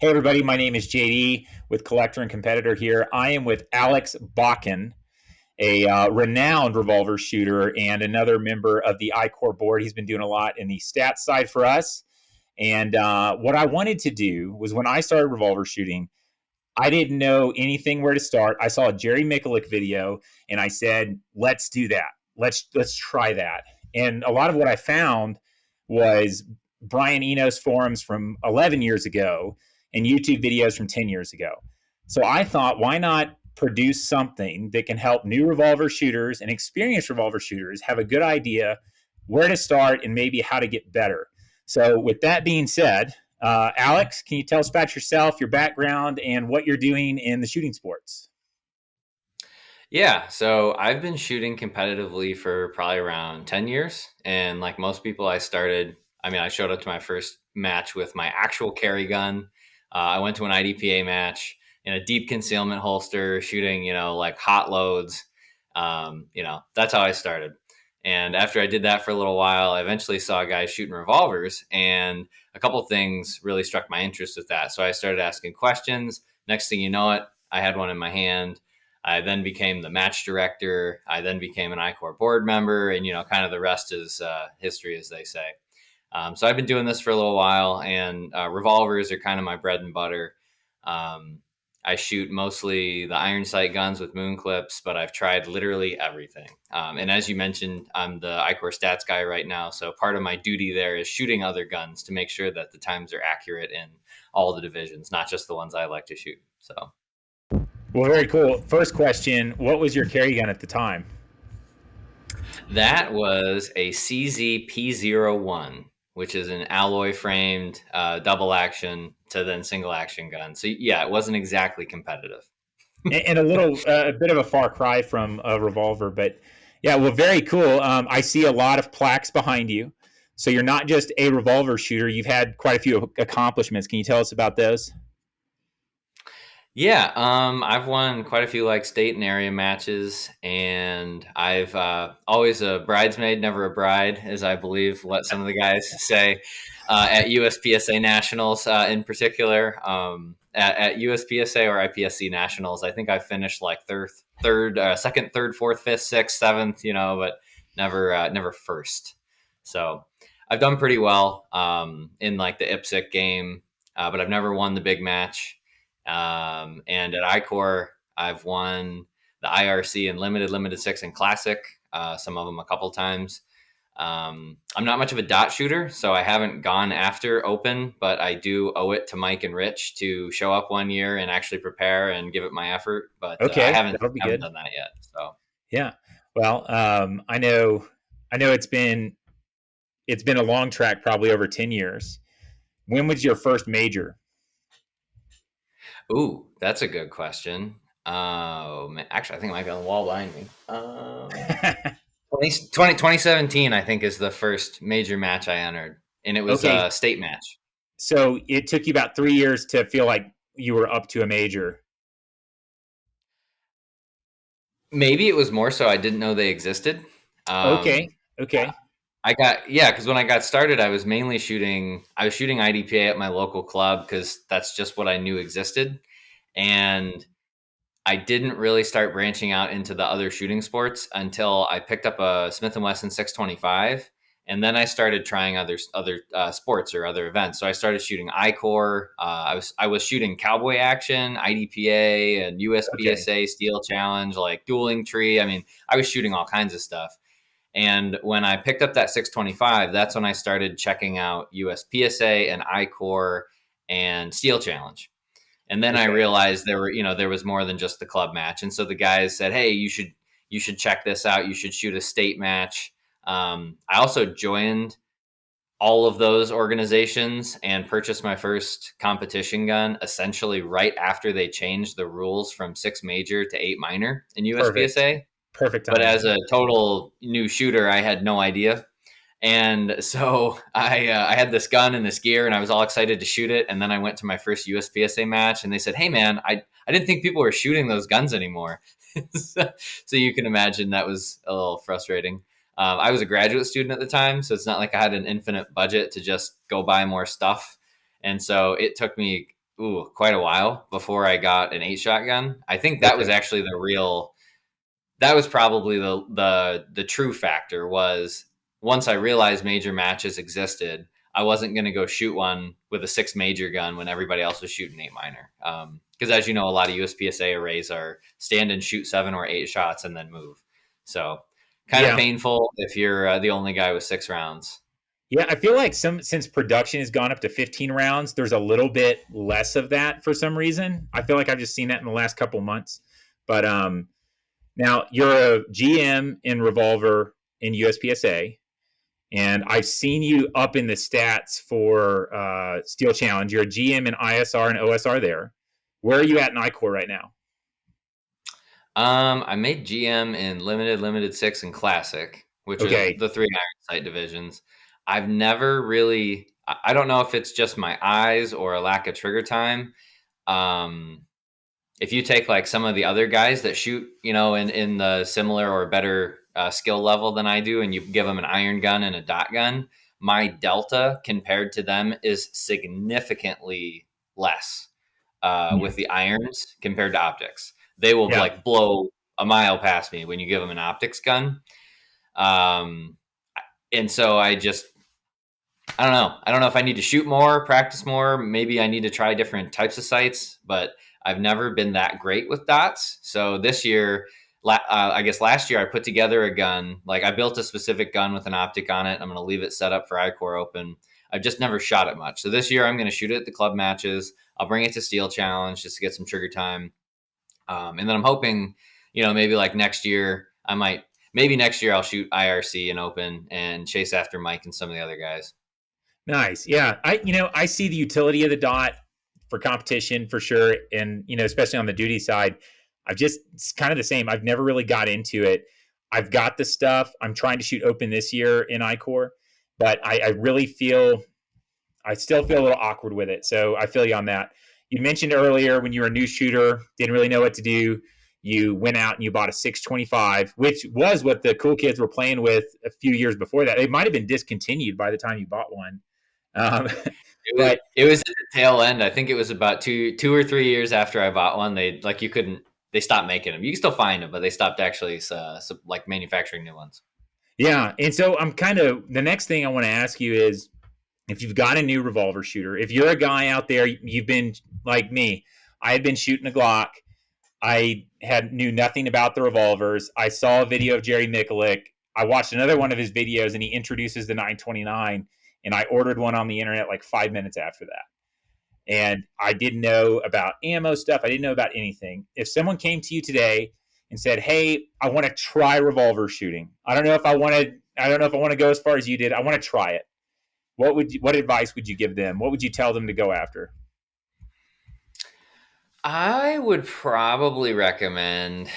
Hey, everybody. My name is JD with Collector and Competitor here. I am with Alex Bakken, a renowned revolver shooter and another member of the Icore board. He's been doing a lot in the stats side for us. And what I wanted to do was when I started revolver shooting, I didn't know anything where to start. I saw a Jerry Mikulik video and I said, let's do that. Let's try that. And a lot of what I found was Brian Eno's forums from 11 years ago and YouTube videos from 10 years ago. So I thought, why not produce something that can help new revolver shooters and experienced revolver shooters have a good idea where to start and maybe how to get better. So with that being said, Alex, can you tell us about yourself, your background, and what you're doing in the shooting sports? Yeah, so I've been shooting competitively for probably around 10 years. And like most people, I showed up to my first match with my actual carry gun. I went to an IDPA match in a deep concealment holster, shooting, like hot loads. That's how I started. And after I did that for a little while, I eventually saw guys shooting revolvers, and a couple things really struck my interest with that. So I started asking questions. Next thing you know it, I had one in my hand. I then became the match director. I then became an Icore board member, and kind of the rest is history, as they say. So I've been doing this for a little while, and revolvers are kind of my bread and butter. I shoot mostly the iron sight guns with moon clips, but I've tried literally everything. And as you mentioned, I'm the Icore stats guy right now, so part of my duty there is shooting other guns to make sure that the times are accurate in all the divisions, not just the ones I like to shoot. So. Well, very cool. First question, what was your carry gun at the time? That was a CZ-P01, which is an alloy framed double action to then single action gun. So yeah, it wasn't exactly competitive. And a bit of a far cry from a revolver, but yeah, well, very cool. I see a lot of plaques behind you. So you're not just a revolver shooter. You've had quite a few accomplishments. Can you tell us about those? Yeah, I've won quite a few like state and area matches, and I've always a bridesmaid, never a bride, as I believe what some of the guys say at USPSA nationals in particular. At USPSA or IPSC nationals, I think I finished like second, third, fourth, fifth, sixth, seventh, but never first. So I've done pretty well in like the IPSC game, but I've never won the big match. And at Icore, I've won the IRC in limited six and classic, some of them a couple times. I'm not much of a dot shooter, so I haven't gone after open, but I do owe it to Mike and Rich to show up one year and actually prepare and give it my effort. But I Okay, haven't that'll be haven't good. done that yet. So Yeah. Well, I know it's been a long track, probably over 10 years. When was your first major? ooh, that's a good question. Actually, I think it might be on the wall behind me. 2017, I think, is the first major match I entered, and it was Okay, a state match. so it took you about 3 years to feel like you were up to a major. Maybe it was more so I didn't know they existed. Okay, Um, okay, yeah, because when I got started, I was shooting IDPA at my local club because that's just what I knew existed. And I didn't really start branching out into the other shooting sports until I picked up a Smith & Wesson 625, and then I started trying other sports or other events. So I started shooting Icore. I was shooting cowboy action, IDPA, and okay. USPSA Steel Challenge, like dueling tree. I mean, I was shooting all kinds of stuff. And when I picked up that 625, that's when I started checking out USPSA and Icore and Steel Challenge. And then I Okay. realized there was more than just the club match. And so the guys said, "Hey, you should check this out. You should shoot a state match." I also joined all of those organizations and purchased my first competition gun essentially right after they changed the rules from 6 major to 8 minor in Perfect. USPSA. Perfect But timing. as a total new shooter, I had no idea. And so I had this gun and this gear, and I was all excited to shoot it. And then I went to my first USPSA match, and they said, "Hey, man, I didn't think people were shooting those guns anymore." So you can imagine that was a little frustrating. I was a graduate student at the time, so it's not like I had an infinite budget to just go buy more stuff. And so it took me quite a while before I got an 8-shot gun. I think that was Okay. actually that was probably the true factor. Was once I realized major matches existed, I wasn't going to go shoot one with a 6 major gun when everybody else was shooting 8 minor. Because as you know, a lot of USPSA arrays are stand and shoot 7 or 8 shots and then move. So kind of Yeah. painful if you're the only guy with 6 rounds. Yeah, I feel like since production has gone up to 15 rounds, there's a little bit less of that for some reason. I feel like I've just seen that in the last couple months. But now you're a GM in revolver in USPSA, and I've seen you up in the stats for Steel Challenge. You're a GM in ISR and OSR there. Where are you at in Icore right now? I made GM in limited 6 and classic, which are Okay. the 3 iron sight divisions. I've never really, I don't know if it's just my eyes or a lack of trigger time. Um, if you take like some of the other guys that shoot, in the similar or better skill level than I do, and you give them an iron gun and a dot gun, my delta compared to them is significantly less with the irons compared to optics. They will Yeah. like blow a mile past me when you give them an optics gun. Um, and so I don't know. I don't know if I need to shoot more, practice more. Maybe I need to try different types of sights, but I've never been that great with dots. So this year, I guess last year I put together a gun. Like I built a specific gun with an optic on it. I'm going to leave it set up for Icore Open. I've just never shot it much. So this year I'm going to shoot it at the club matches. I'll bring it to Steel Challenge just to get some trigger time. And then I'm hoping, maybe like next year maybe next year I'll shoot IRC and Open and chase after Mike and some of the other guys. Nice. Yeah. I see the utility of the dot for competition for sure. And, especially on the duty side, it's kind of the same. I've never really got into it. I've got the stuff. I'm trying to shoot open this year in Icore, but I really I still feel a little awkward with it. So I feel you on that. You mentioned earlier when you were a new shooter, didn't really know what to do. You went out and you bought a 625, which was what the cool kids were playing with a few years before that. It might have been discontinued by the time you bought one. Um, but It was at the tail end. I think it was about 2 or 3 years after I bought one. They stopped making them. You can still find them, but they stopped actually like manufacturing new ones. yeah, and so the next thing I want to ask you is if you've got a new revolver shooter, if you're a guy out there, you've been like me. I had been shooting a Glock. I knew nothing about the revolvers. I saw a video of Jerry Mikulik. I watched another one of his videos, and he introduces the 929, and I ordered one on the internet like 5 minutes after that. And I didn't know about ammo stuff. I didn't know about anything. If someone came to you today and said, "Hey, I want to try revolver shooting. I don't know if I want to. I don't know if I want to go as far as you did. I want to try it." What advice would you give them? What would you tell them to go after? I would probably recommend,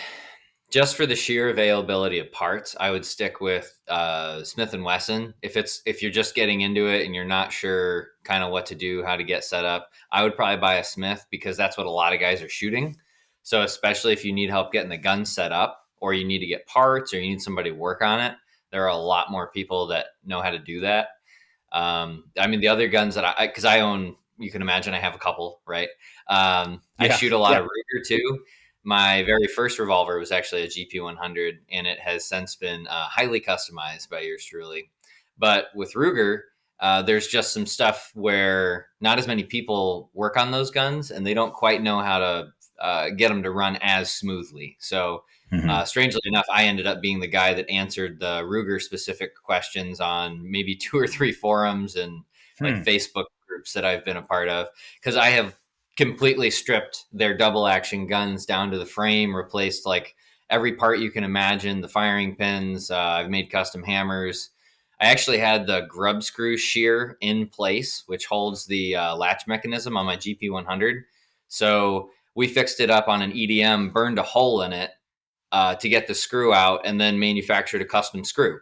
just for the sheer availability of parts, I would stick with Smith and Wesson. If you're just getting into it and you're not sure kind of what to do, how to get set up, I would probably buy a Smith because that's what a lot of guys are shooting. So especially if you need help getting the gun set up, or you need to get parts, or you need somebody to work on it, there are a lot more people that know how to do that. I mean, the other guns that because I own, you can imagine I have a couple, right? I Yeah, shoot a lot yeah. of Ruger too. My very first revolver was actually a GP 100, and it has since been highly customized by yours truly. But with Ruger, there's just some stuff where not as many people work on those guns, and they don't quite know how to get them to run as smoothly. So, Mm-hmm. strangely enough, I ended up being the guy that answered the Ruger specific questions on maybe 2 or 3 forums and like Hmm. Facebook groups that I've been a part of, because I have completely stripped their double action guns down to the frame, replaced like every part you can imagine, the firing pins. I've made custom hammers. I actually had the grub screw shear in place, which holds the latch mechanism on my GP 100. So we fixed it up on an EDM, burned a hole in it to get the screw out, and then manufactured a custom screw.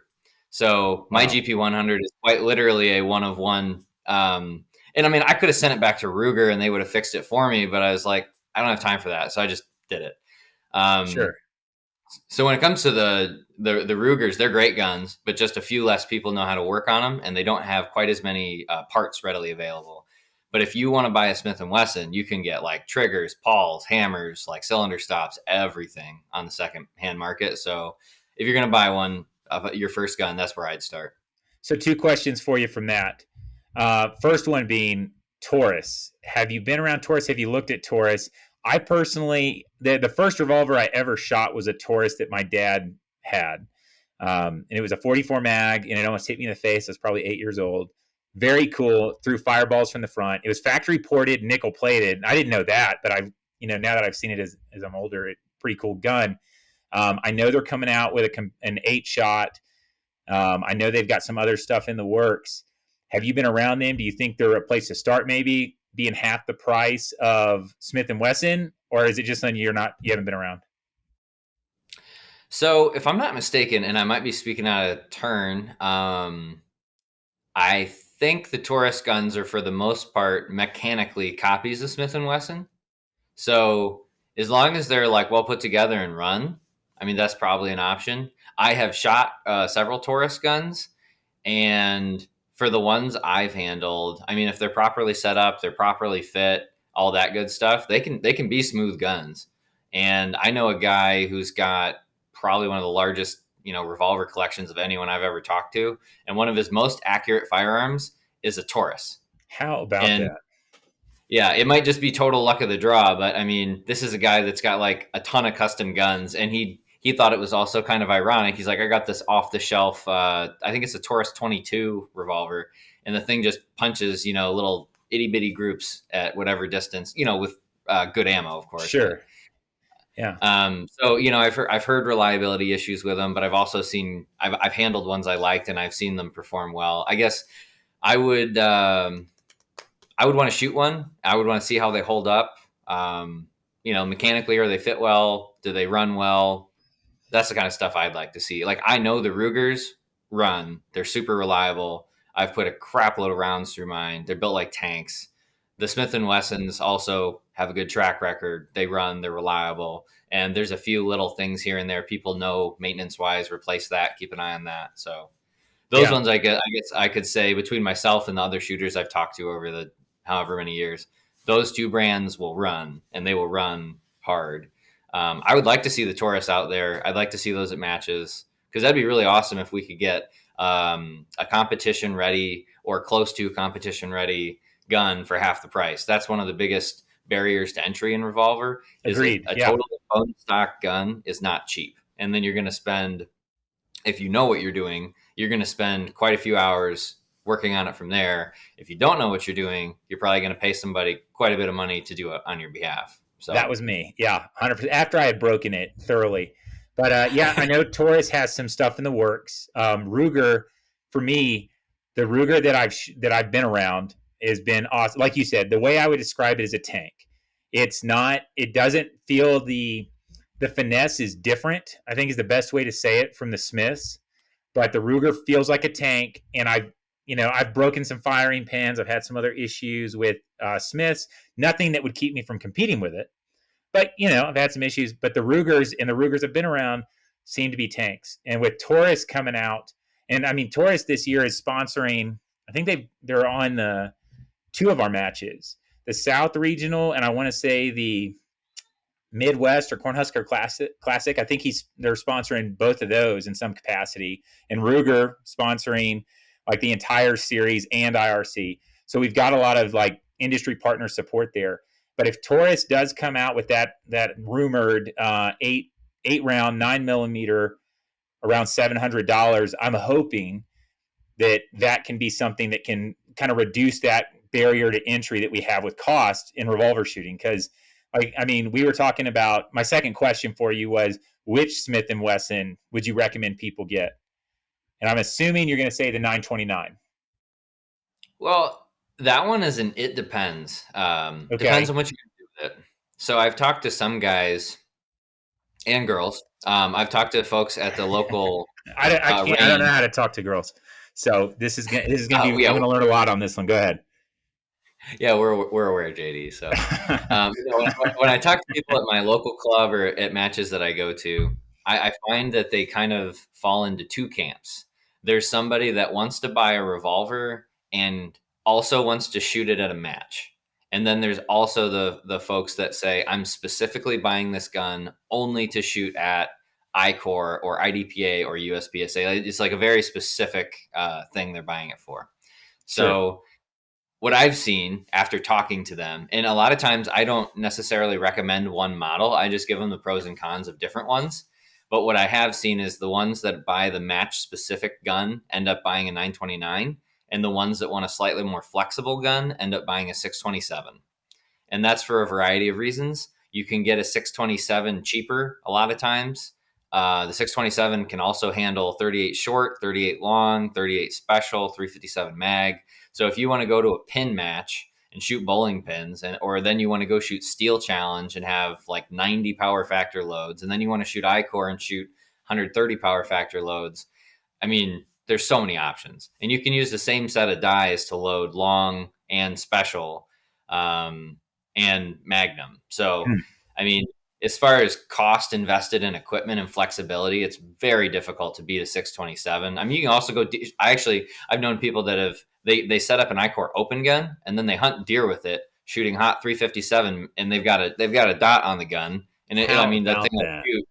So my Wow. GP 100 is quite literally a one of one. And I mean, I could have sent it back to Ruger and they would have fixed it for me, but I was like, I don't have time for that, so I just did it. Um, Sure. so when it comes to the Rugers, they're great guns, but just a few less people know how to work on them, and they don't have quite as many parts readily available. But if you want to buy a Smith and Wesson, you can get like triggers, pawls, hammers, like cylinder stops, everything on the second hand market. So if you're going to buy one of your first gun, that's where I'd start. So, two questions for you from that. First one being Taurus. Have you been around Taurus? Have you looked at Taurus? I personally, the first revolver I ever shot was a Taurus that my dad had. And it was a 44 mag, and it almost hit me in the face. I was probably 8 years old. Very cool. Threw fireballs from the front. It was factory ported, nickel plated. I didn't know that, but now that I've seen it as I'm older, pretty cool gun. I know they're coming out with an 8 shot. I know they've got some other stuff in the works. Have you been around them? Do you think they're a place to start? Maybe being half the price of Smith and Wesson, or is it just something you haven't been around? So if I'm not mistaken, and I might be speaking out of turn, I think the Taurus guns are for the most part mechanically copies of Smith and Wesson. So as long as they're like well put together and run, I mean that's probably an option. I have shot several Taurus guns, and for the ones I've handled, I mean if they're properly set up, they're properly fit, all that good stuff, they can be smooth guns. And I know a guy who's got probably one of the largest revolver collections of anyone I've ever talked to, and one of his most accurate firearms is a Taurus. How about And that? yeah, it might just be total luck of the draw, but I mean, this is a guy that's got like a ton of custom guns, and he thought it was also kind of ironic. He's like, I got this off the shelf. I think it's a Taurus 22 revolver, and the thing just punches little itty bitty groups at whatever distance, with good ammo, of course. Sure. Yeah. So I've heard reliability issues with them, but I've also seen I've handled ones I liked, and I've seen them perform well. I guess I would. I would want to shoot one. I would want to see how they hold up. Mechanically, are they fit well? Do they run well? That's the kind of stuff I'd like to see. Like I know the Rugers run; they're super reliable. I've put a crap load of rounds through mine. They're built like tanks. The Smith and Wessons also have a good track record. They run, they're reliable, and there's a few little things here and there people know maintenance wise. Replace that, keep an eye on that. So those Yeah. ones, I guess I could say between myself and the other shooters I've talked to over the however many years, those two brands will run, and they will run hard. I would like to see the Taurus out there. I'd like to see those at matches, because that'd be really awesome if we could get a competition ready or close to competition ready gun for half the price. That's one of the biggest barriers to entry in revolver. Is Agreed. a Yeah. total bone stock gun is not cheap, and then you're going to spend, if you know what you're doing, you're going to spend quite a few hours working on it from there. If you don't know what you're doing, you're probably going to pay somebody quite a bit of money to do it on your behalf. That So was me. Yeah, 100%. After I had broken it thoroughly. But yeah, I know Taurus has some stuff in the works. Ruger, for me, the Ruger that I've been around has been awesome. Like you said, the way I would describe it is a tank. It's not. It doesn't feel the finesse is different. I think is the best way to say it from the Smiths. But the Ruger feels like a tank, and I've broken some firing pins. I've had some other issues with Smiths. Nothing that would keep me from competing with it. But I've had some issues. But the Rugers have been around seem to be tanks. And with Taurus coming out, and I mean Taurus this year is sponsoring. I think they're on two of our matches, the South Regional, and I want to say the Midwest or Cornhusker Classic. I think they're sponsoring both of those in some capacity, and Ruger sponsoring like the entire series and IRC. So we've got a lot of like industry partner support there. But if Taurus does come out with that rumored eight round 9mm around $700, I'm hoping that can be something that can kind of reduce that barrier to entry that we have with cost in revolver shooting. Because we were talking about, my second question for you was, which Smith and Wesson would you recommend people get? And I'm assuming you're going to say the 929. well, that one is an it depends. Depends Okay. on what you're going to do with it. So I've talked to some guys and girls. I've talked to folks at the local I can't. I don't know range. how to talk to girls. So this is gonna be. I'm Yeah, gonna learn a lot on this one. Go ahead. yeah, we're aware, JD. So when I talk to people at my local club or at matches that I go to, I find that they kind of fall into two camps. There's somebody that wants to buy a revolver and also wants to shoot it at a match. And then there's also the folks that say, I'm specifically buying this gun only to shoot at Icore or IDPA or USPSA. It's like a very specific thing they're buying it for. Sure. So what I've seen after talking to them, and a lot of times I don't necessarily recommend one model. I just give them the pros and cons of different ones. But what I have seen is the ones that buy the match specific gun end up buying a 929, and the ones that want a slightly more flexible gun end up buying a 627. And that's for a variety of reasons. You can get a 627 cheaper a lot of times. The 627 can also handle 38 short, 38 long, 38 special, 357 mag. So if you want to go to a pin match and shoot bowling pins, or then you want to go shoot steel challenge and have like 90 power factor loads, and then you want to shoot Icore and shoot 130 power factor loads, I mean, there's so many options, and you can use the same set of dies to load long and special, um, and Magnum. So, Hmm. I mean, as far as cost invested in equipment and flexibility, it's very difficult to beat a 627. I mean, you can also go. I've known people that they set up an Icore open gun and then they hunt deer with it, shooting hot 357, and they've got a dot on the gun, and I How mean that thing about will that? shoot.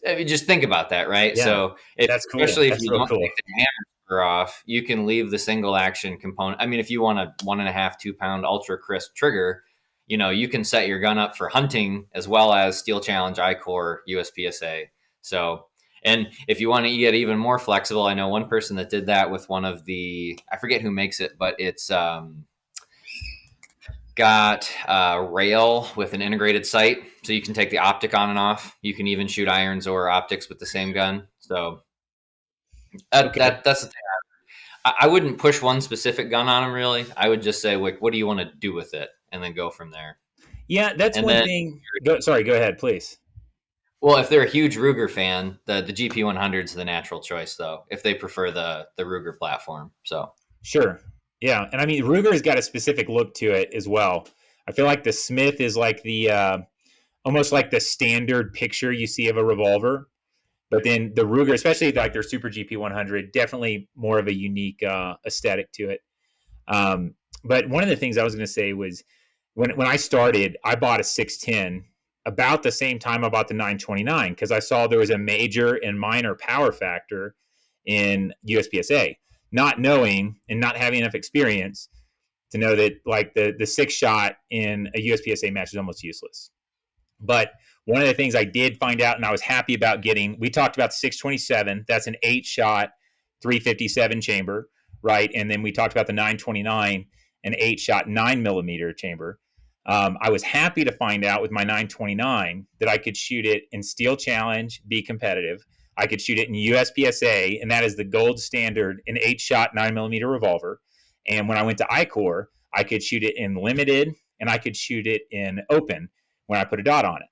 I mean, just think about that, right? Yeah, So, that's cool. especially if That's you real don't cool. take the hammer spur off, you can leave the single action component. I mean, if you want a 1.5, 2 pound ultra crisp trigger, you can set your gun up for hunting as well as Steel Challenge, Icore, USPSA. So, and if you want to get even more flexible, I know one person that did that with one of the, I forget who makes it, but it's got a rail with an integrated sight, so you can take the optic on and off. You can even shoot irons or optics with the same gun. So Okay. that's the thing. I wouldn't push one specific gun on them really. I would just say, like, what do you want to do with it, and then go from there. Yeah, that's And one then, thing. Sorry, go ahead, please. well, if they're a huge Ruger fan, the GP 100 is the natural choice, though, if they prefer the Ruger platform. So Sure. Yeah, and I mean Ruger's got a specific look to it as well. I feel like the Smith is like the almost like the standard picture you see of a revolver, but then the Ruger, especially like their Super GP 100, definitely more of a unique aesthetic to it. Um, but one of the things I was going to say was when I started, I bought a 610 about the same time I bought the 929 because I saw there was a major and minor power factor in USPSA, not knowing and not having enough experience to know that like the six shot in a USPSA match is almost useless. But one of the things I did find out and I was happy about getting, we talked about the 627. That's an 8 shot, 357 chamber, right? And then we talked about the 929, an 8 shot, 9 millimeter chamber. I was happy to find out with my 929 that I could shoot it in Steel Challenge, be competitive. I could shoot it in USPSA, and that is the gold standard, an 8 shot, 9 millimeter revolver. And when I went to Icore, I could shoot it in limited and I could shoot it in open when I put a dot on it.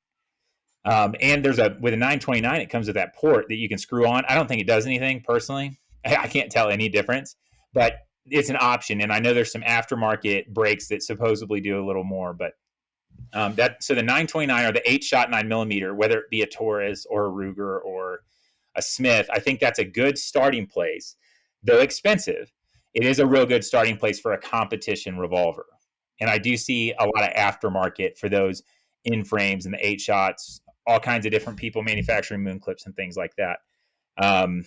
And there's a with a 929, it comes with that port that you can screw on. I don't think it does anything personally. I can't tell any difference, but it's an option. And I know there's some aftermarket brakes that supposedly do a little more, but that so the 929 or the 8 shot 9 millimeter, whether it be a Taurus or a Ruger or a Smith, I think that's a good starting place. Though expensive, it is a real good starting place for a competition revolver. And I do see a lot of aftermarket for those in frames and the 8 shots, all kinds of different people manufacturing moon clips and things like that. Um,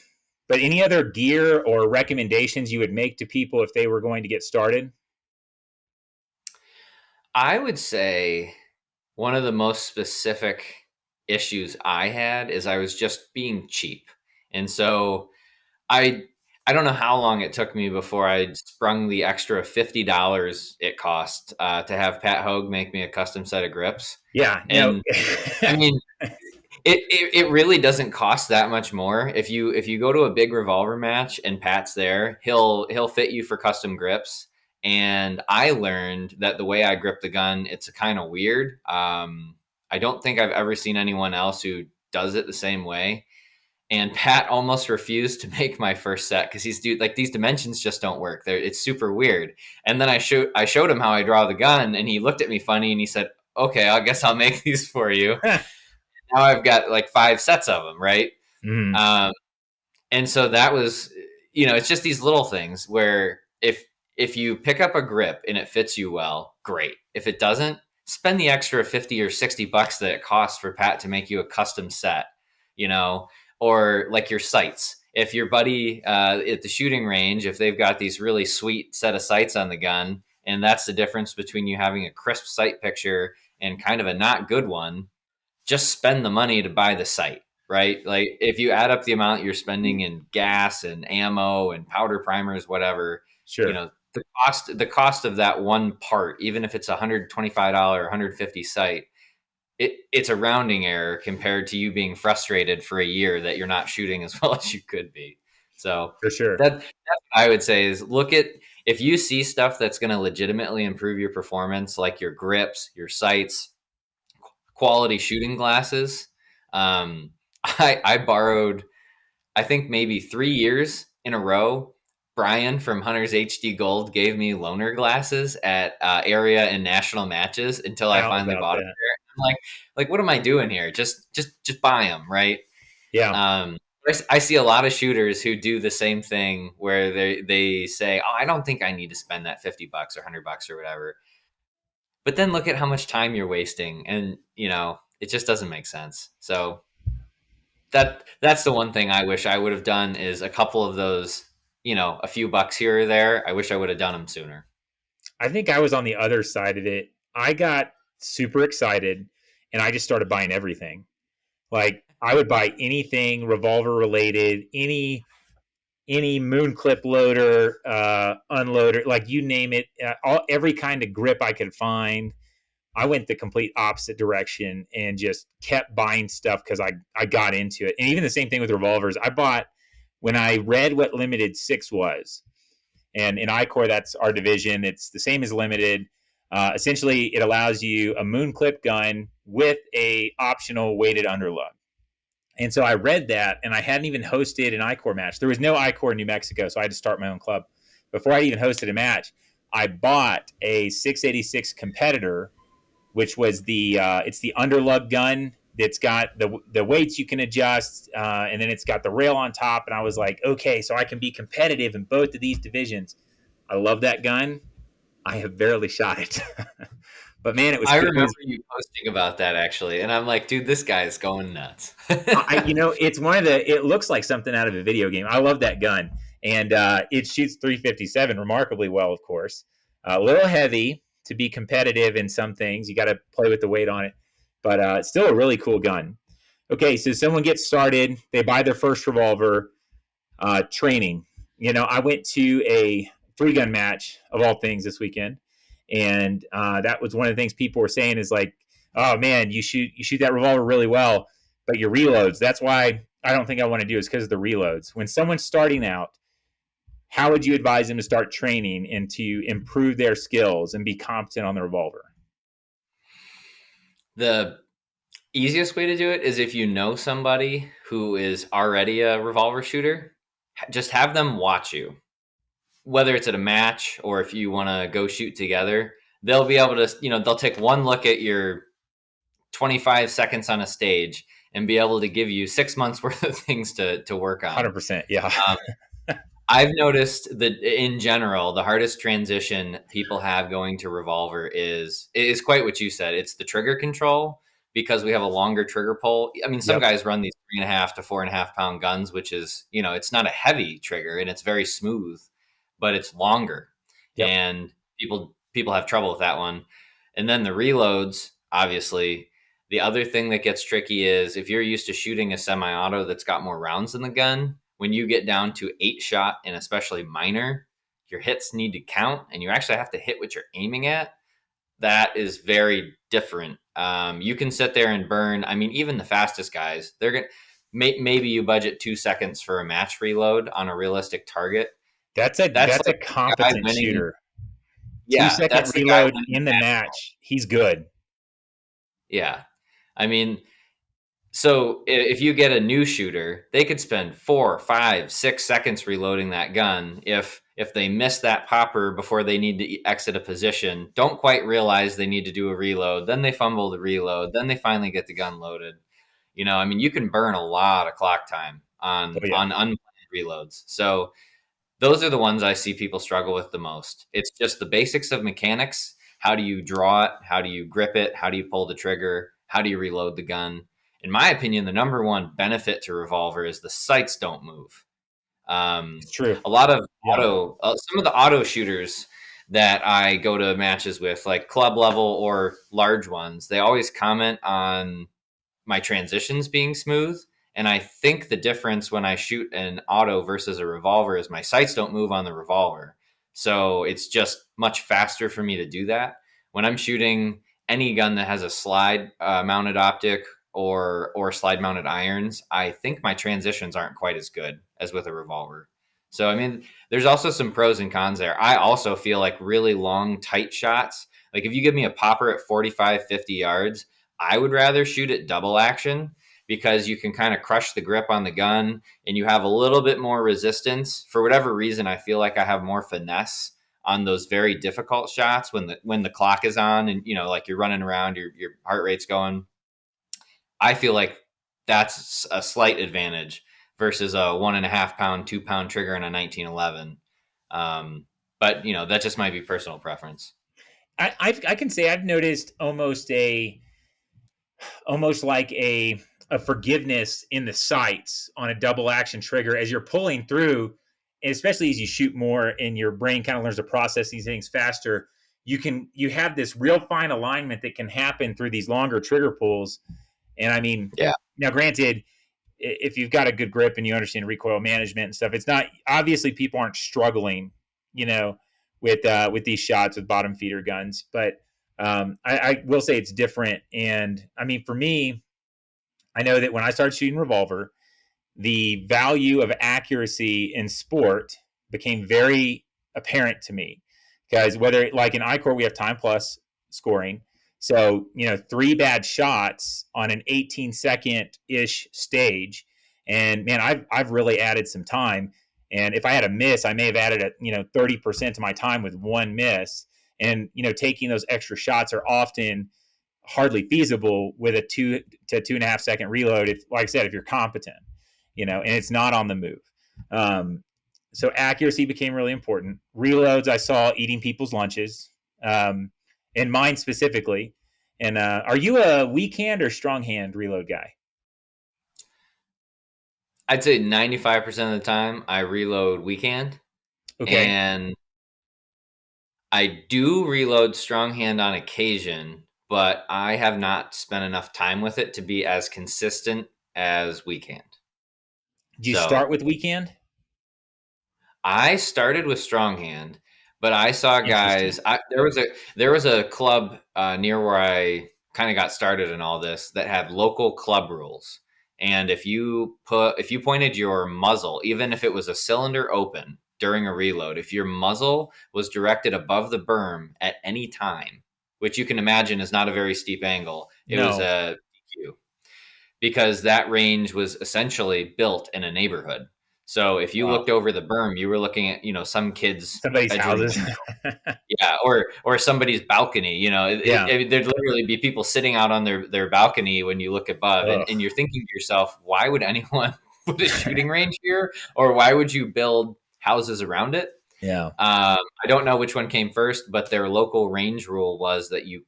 but any other gear or recommendations you would make to people if they were going to get started? I would say one of the most specific issues I had is I was just being cheap. And so I I don't know how long it took me before I sprung the extra $50 it cost to have Pat Hogue make me a custom set of grips. Yeah, no. And I mean, it really doesn't cost that much more. If you go to a big revolver match and Pat's there, he'll fit you for custom grips. And I learned that the way I grip the gun, it's kind of weird. I don't think I've ever seen anyone else who does it the same way. And Pat almost refused to make my first set because he's dude like these dimensions just don't work. It's super weird. And then I showed him how I draw the gun, and he looked at me funny and he said, "Okay, I guess I'll make these for you." Now I've got like 5 sets of them, right? Mm, Um, and so that was, it's just these little things where If you pick up a grip and it fits you well, great. If it doesn't, spend the extra 50 or $60 that it costs for Pat to make you a custom set, you know, or like your sights. If your buddy at the shooting range, if they've got these really sweet set of sights on the gun, and that's the difference between you having a crisp sight picture and kind of a not good one, just spend the money to buy the sight, right? Like if you add up the amount you're spending in gas and ammo and powder primers, whatever, you Sure. know, the cost of that one part, even if it's $125 or 150 sight, it's a rounding error compared to you being frustrated for a year that you're not shooting as well as you could be. So For sure. that's what I would say is look at, if you see stuff that's going to legitimately improve your performance, like your grips, your sights, quality shooting glasses. I borrowed, I think maybe 3 years in a row. Brian from Hunters HD Gold gave me loaner glasses at area and national matches until I How finally about bought a that? pair. I'm like, what am I doing here? Just buy them, right? Yeah. Um, I see a lot of shooters who do the same thing where they say, "Oh, I don't think I need to spend that $50 or $100 or whatever." But then look at how much time you're wasting, and it just doesn't make sense. So that's the one thing I wish I would have done is a couple of those, a few bucks here or there. I wish I would have done them sooner. I think I was on the other side of it. I got super excited and I just started buying everything. Like I would buy anything revolver related, any moon clip loader, unloader, like you name it, every kind of grip I could find. I went the complete opposite direction and just kept buying stuff because I got into it. And even the same thing with revolvers. I bought when I read what limited six was, and in Icore, that's our division. It's the same as limited. Essentially, it allows you a moon clip gun with a optional weighted underlug. And so I read that, and I hadn't even hosted an Icore match. There was no Icore in New Mexico, so I had to start my own club. Before I even hosted a match, I bought a 686 competitor, which was it's the underlug gun that's got the weights you can adjust, and then it's got the rail on top. And I was like, okay, so I can be competitive in both of these divisions. I love that gun. I have barely shot it, but man, it was I it remember was you posting about that actually, and I'm like, dude, this guy is going nuts. it's one of the. It looks like something out of a video game. I love that gun, and it shoots 357 remarkably well. Of course, a little heavy to be competitive in some things. You got to play with the weight on it, but it's still a really cool gun. Okay, so someone gets started, they buy their first revolver. Training. I went to a three gun match of all things this weekend, and that was one of the things people were saying is like, "Oh man, you shoot that revolver really well, but your reloads. That's why I don't think I want to do it, is because of the reloads. When someone's starting out, how would you advise them to start training and to improve their skills and be competent on the revolver? The easiest way to do it is if you know somebody who is already a revolver shooter, just have them watch you. Whether it's at a match or if you want to go shoot together, they'll be able to, they'll take one look at your 25 seconds on a stage and be able to give you 6 months worth of things to work on. 100%. Yeah. Um, I've noticed that in general, the hardest transition people have going to revolver is quite what you said. It's the trigger control because we have a longer trigger pull. I mean, some Yep. guys run these 3.5 to 4.5 pound guns, which is, it's not a heavy trigger and it's very smooth, but it's longer. Yep. And people have trouble with that one. And then the reloads, obviously. The other thing that gets tricky is if you're used to shooting a semi-auto that's got more rounds in the gun, when you get down to 8-shot and especially minor, your hits need to count and you actually have to hit what you're aiming at. That is very different. You can sit there and burn. I mean, even the fastest guys, they're going to maybe you budget 2 seconds for a match reload on a realistic target. That's a That's that's a like the guy competent winning. shooter. two Yeah, second that's the guy reload winning in the the match. match. He's good. Yeah. I mean, so if you get a new shooter, they could spend 4, 5, 6 seconds reloading that gun. If they miss that popper before they need to exit a position, don't quite realize they need to do a reload, then they fumble the reload, then they finally get the gun loaded. I mean, you can burn a lot of clock time Oh on yeah. unplanned reloads. So those are the ones I see people struggle with the most. It's just the basics of mechanics. How do you draw it? How do you grip it? How do you pull the trigger? How do you reload the gun? In my opinion, the number one benefit to revolver is the sights don't move. It's true. A lot of Yeah. some of the auto shooters that I go to matches with, like club level or large ones, they always comment on my transitions being smooth. And I think the difference when I shoot an auto versus a revolver is my sights don't move on the revolver. So it's just much faster for me to do that. When I'm shooting any gun that has a slide mounted optic or slide mounted irons, I think my transitions aren't quite as good as with a revolver. So I mean, there's also some pros and cons there. I also feel like really long, tight shots. Like if you give me a popper at 45, 50 yards, I would rather shoot it double action because you can kind of crush the grip on the gun and you have a little bit more resistance. For whatever reason, I feel like I have more finesse on those very difficult shots when the clock is on and like you're running around, your heart rate's going. I feel like that's a slight advantage versus a 1.5 pound, 2 pound trigger in a 1911. But that just might be personal preference. I can say I've noticed almost like a forgiveness in the sights on a double action trigger as you're pulling through, and especially as you shoot more and your brain kind of learns to process these things faster. You have this real fine alignment that can happen through these longer trigger pulls. And I mean, Yeah. now granted, if you've got a good grip and you understand recoil management and stuff, it's not obviously people aren't struggling, you know, with these shots with bottom feeder guns. But I will say it's different. And I mean, for me, I know that when I started shooting revolver, the value of accuracy in sport became very apparent to me because whether like in Icore we have time plus scoring, so three bad shots on an 18-second ish stage, and man, I've really added some time. And if I had a miss, I may have added 30% to my time with one miss. And taking those extra shots are often hardly feasible with a 2 to 2.5 second reload. If, like I said, if you're competent, and it's not on the move. So accuracy became really important. Reloads, I saw eating people's lunches, and mine specifically. And are you a weak hand or strong hand reload guy? I'd say 95% of the time I reload weekend. Okay. And I do reload strong hand on occasion, but I have not spent enough time with it to be as consistent as weekend. Do you start So with weekend? I started with strong hand, but I saw Interesting. guys. There was a club near where I kind of got started in all this that had local club rules, and if you pointed your muzzle, even if it was a cylinder open during a reload, if your muzzle was directed above the berm at any time, which you can imagine is not a very steep angle, it was No. a DQ because that range was essentially built in a neighborhood. So if you Wow. looked over the berm, you were looking at some kid's Somebody's bedroom houses. window, yeah, or somebody's balcony. Yeah. There'd literally be people sitting out on their balcony when you look above, Ugh. and you're thinking to yourself, why would anyone put a shooting range here, or why would you build houses around it? Yeah. I don't know which one came first, but their local range rule was that you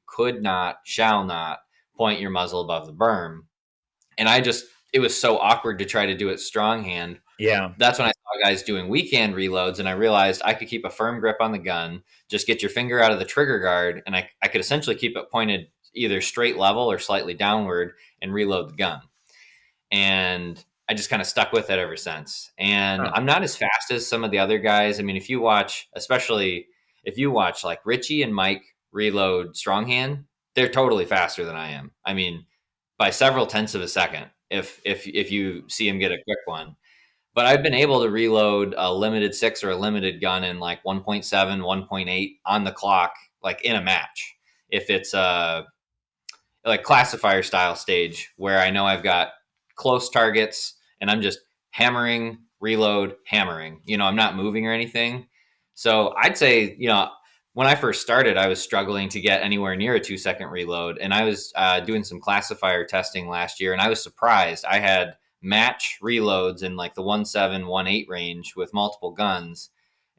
shall not point your muzzle above the berm. And it was so awkward to try to do it strong hand. Yeah. That's when I saw guys doing weekend reloads, and I realized I could keep a firm grip on the gun, just get your finger out of the trigger guard, and I could essentially keep it pointed either straight level or slightly downward and reload the gun. And I just kind of stuck with it ever since. And Huh. I'm not as fast as some of the other guys. I mean, especially if you watch like Richie and Mike reload strong hand, they're totally faster than I am. I mean, by several tenths of a second if you see him get a quick one. But I've been able to reload a limited 6 or a limited gun in like 1.7, 1.8 on the clock, like in a match. If it's like classifier style stage where I know I've got close targets and I'm just hammering, reload, hammering. I'm not moving or anything. So I'd say, when I first started, I was struggling to get anywhere near a 2 second reload. And I was doing some classifier testing last year, and I was surprised. I had match reloads in like the 1.7, 1.8 range with multiple guns.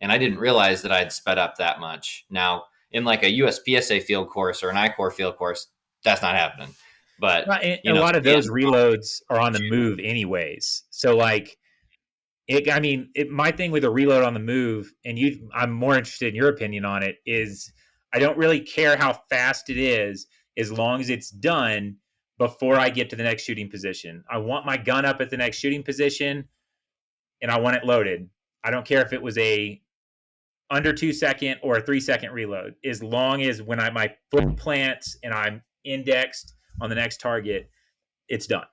And I didn't realize that I'd sped up that much. Now, in like a USPSA field course or an Icore field course, that's not happening. But, Well, and a lot of the those end, reloads are on the move anyways. So like my thing with a reload on the move, and I'm more interested in your opinion on it, is I don't really care how fast it is as long as it's done before I get to the next shooting position. I want my gun up at the next shooting position and I want it loaded. I don't care if it was a under 2 second or a 3 second reload, as long as when my foot plants and I'm indexed on the next target, it's done.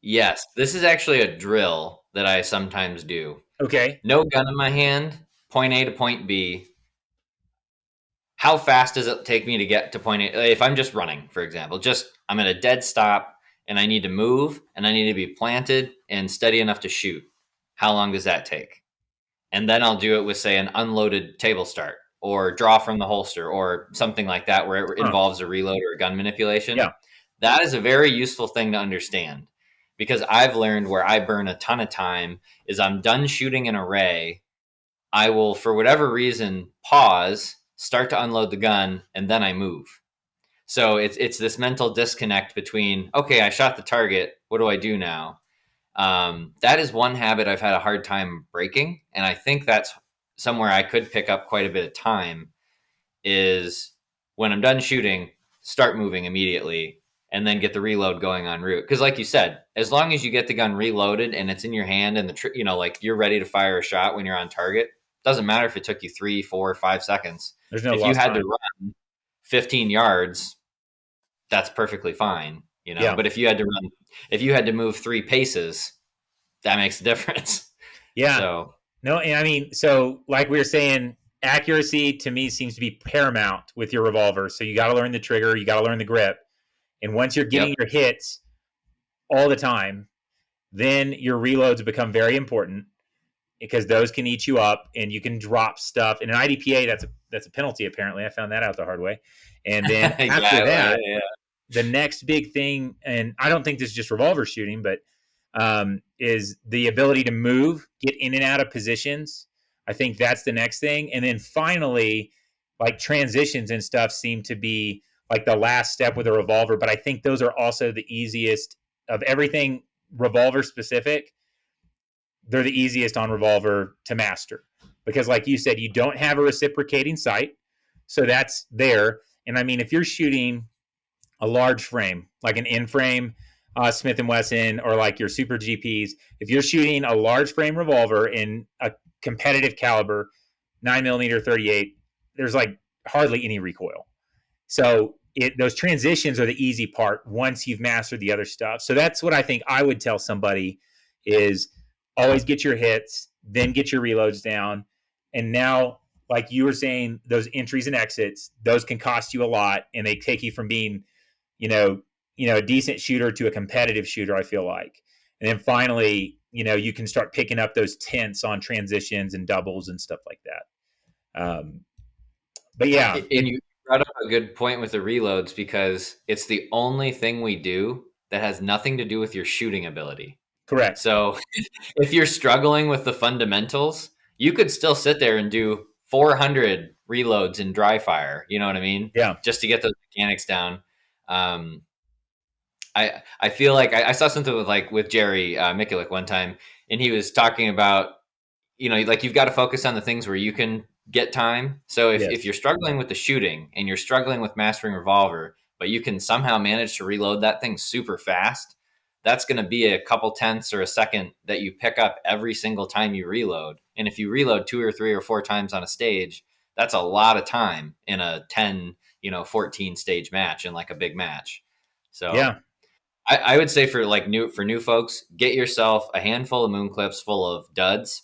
yes, this is actually a drill that I sometimes do. Okay. No gun in my hand, point A to point B. How fast does it take me to get to point A? If I'm just running, for example, I'm at a dead stop and I need to move and I need to be planted and steady enough to shoot. How long does that take? And then I'll do it with, say, an unloaded table start or draw from the holster or something like that, where it involves a reload or a gun manipulation. Yeah. That is a very useful thing to understand, because I've learned where I burn a ton of time is I'm done shooting an array. I will, for whatever reason, pause, start to unload the gun, and then I move. So it's this mental disconnect between, okay, I shot the target. What do I do now? That is one habit I've had a hard time breaking, and I think that's somewhere I could pick up quite a bit of time. Is when I'm done shooting, start moving immediately, and then get the reload going en route. Because, like you said, as long as you get the gun reloaded and it's in your hand, and like you're ready to fire a shot when you're on target, doesn't matter if it took you 3, 4, 5 seconds. There's no If you lost had time. to run 15 yards, that's perfectly fine. Yeah. But if you had to move 3 paces, that makes a difference. Yeah. So No, and I mean, so like we were saying, accuracy to me seems to be paramount with your revolver. So you got to learn the trigger, you got to learn the grip. And once you're getting yep. your hits all the time, then your reloads become very important, because those can eat you up and you can drop stuff. In an IDPA, that's a penalty, apparently. I found that out the hard way. And then after that, yeah. the next big thing, and I don't think this is just revolver shooting, but is the ability to move, get in and out of positions. I think that's the next thing. And then finally, like transitions and stuff seem to be like the last step with a revolver. But I think those are also the easiest of everything revolver specific. They're the easiest on revolver to master, because, like you said, you don't have a reciprocating sight. So that's there. And I mean, if you're shooting a large frame, like an in frame Smith and Wesson, or like your Super GPs, if you're shooting a large frame revolver in a competitive caliber, 9mm 38, there's like hardly any recoil. So those transitions are the easy part once you've mastered the other stuff. So that's what I think I would tell somebody is always get your hits, then get your reloads down. And now, like you were saying, those entries and exits, those can cost you a lot, and they take you from being, a decent shooter to a competitive shooter, I feel like. And then finally, you can start picking up those tenths on transitions and doubles and stuff like that. But yeah. And you brought up a good point with the reloads, because it's the only thing we do that has nothing to do with your shooting ability. Correct. So if you're struggling with the fundamentals, you could still sit there and do 400 reloads in Dryfire. You know what I mean? Yeah. Just to get those mechanics down. I feel like I saw something with Jerry Mikulik one time, and he was talking about, like you've got to focus on the things where you can get time. So if you're struggling with the shooting and you're struggling with mastering revolver, but you can somehow manage to reload that thing super fast, that's going to be a couple tenths or a second that you pick up every single time you reload. And if you reload 2 or 3 or 4 times on a stage, that's a lot of time in a 10, 14 stage match, in like a big match. So yeah. I would say for new folks, get yourself a handful of moon clips full of duds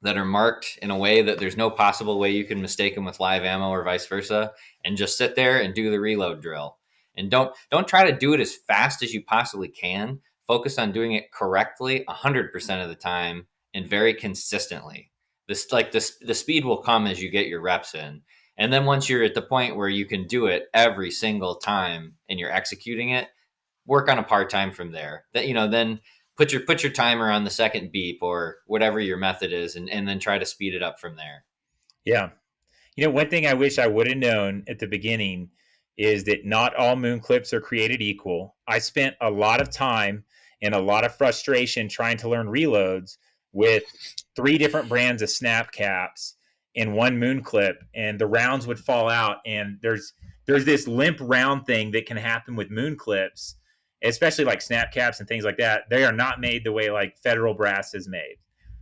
that are marked in a way that there's no possible way you can mistake them with live ammo or vice versa, and just sit there and do the reload drill. And don't try to do it as fast as you possibly can. Focus on doing it correctly 100% of the time and very consistently. The speed will come as you get your reps in. And then once you're at the point where you can do it every single time and you're executing it, work on a part-time from there. That then put your timer on the second beep or whatever your method is, and then try to speed it up from there. Yeah. One thing I wish I would have known at the beginning is that not all moon clips are created equal. I spent a lot of time and a lot of frustration trying to learn reloads with 3 different brands of snap caps in one moon clip, and the rounds would fall out. And there's this limp round thing that can happen with moon clips, especially like snap caps and things like that. They are not made the way like federal brass is made,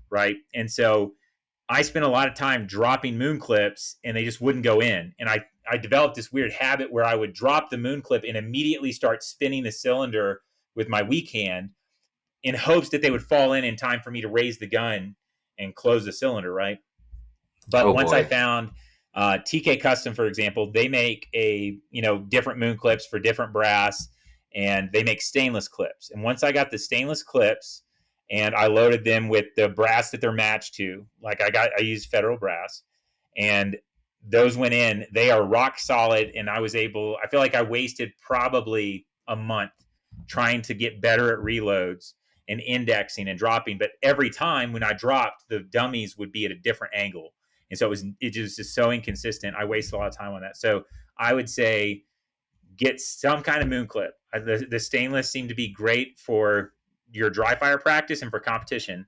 right? And so I spent a lot of time dropping moon clips and they just wouldn't go in. And I developed this weird habit where I would drop the moon clip and immediately start spinning the cylinder with my weak hand in hopes that they would fall in time for me to raise the gun and close the cylinder, right? But Oh once I boy. found TK Custom, for example, they make different moon clips for different brass, and they make stainless clips. And once I got the stainless clips, and I loaded them with the brass that they're matched to, like I used federal brass, and those went in. They are rock solid, and I feel like I wasted probably a month trying to get better at reloads and indexing and dropping. But every time when I dropped, the dummies would be at a different angle. And so it was just so inconsistent. I wasted a lot of time on that. So I would say get some kind of moon clip. The stainless seem to be great for your dry fire practice and for competition.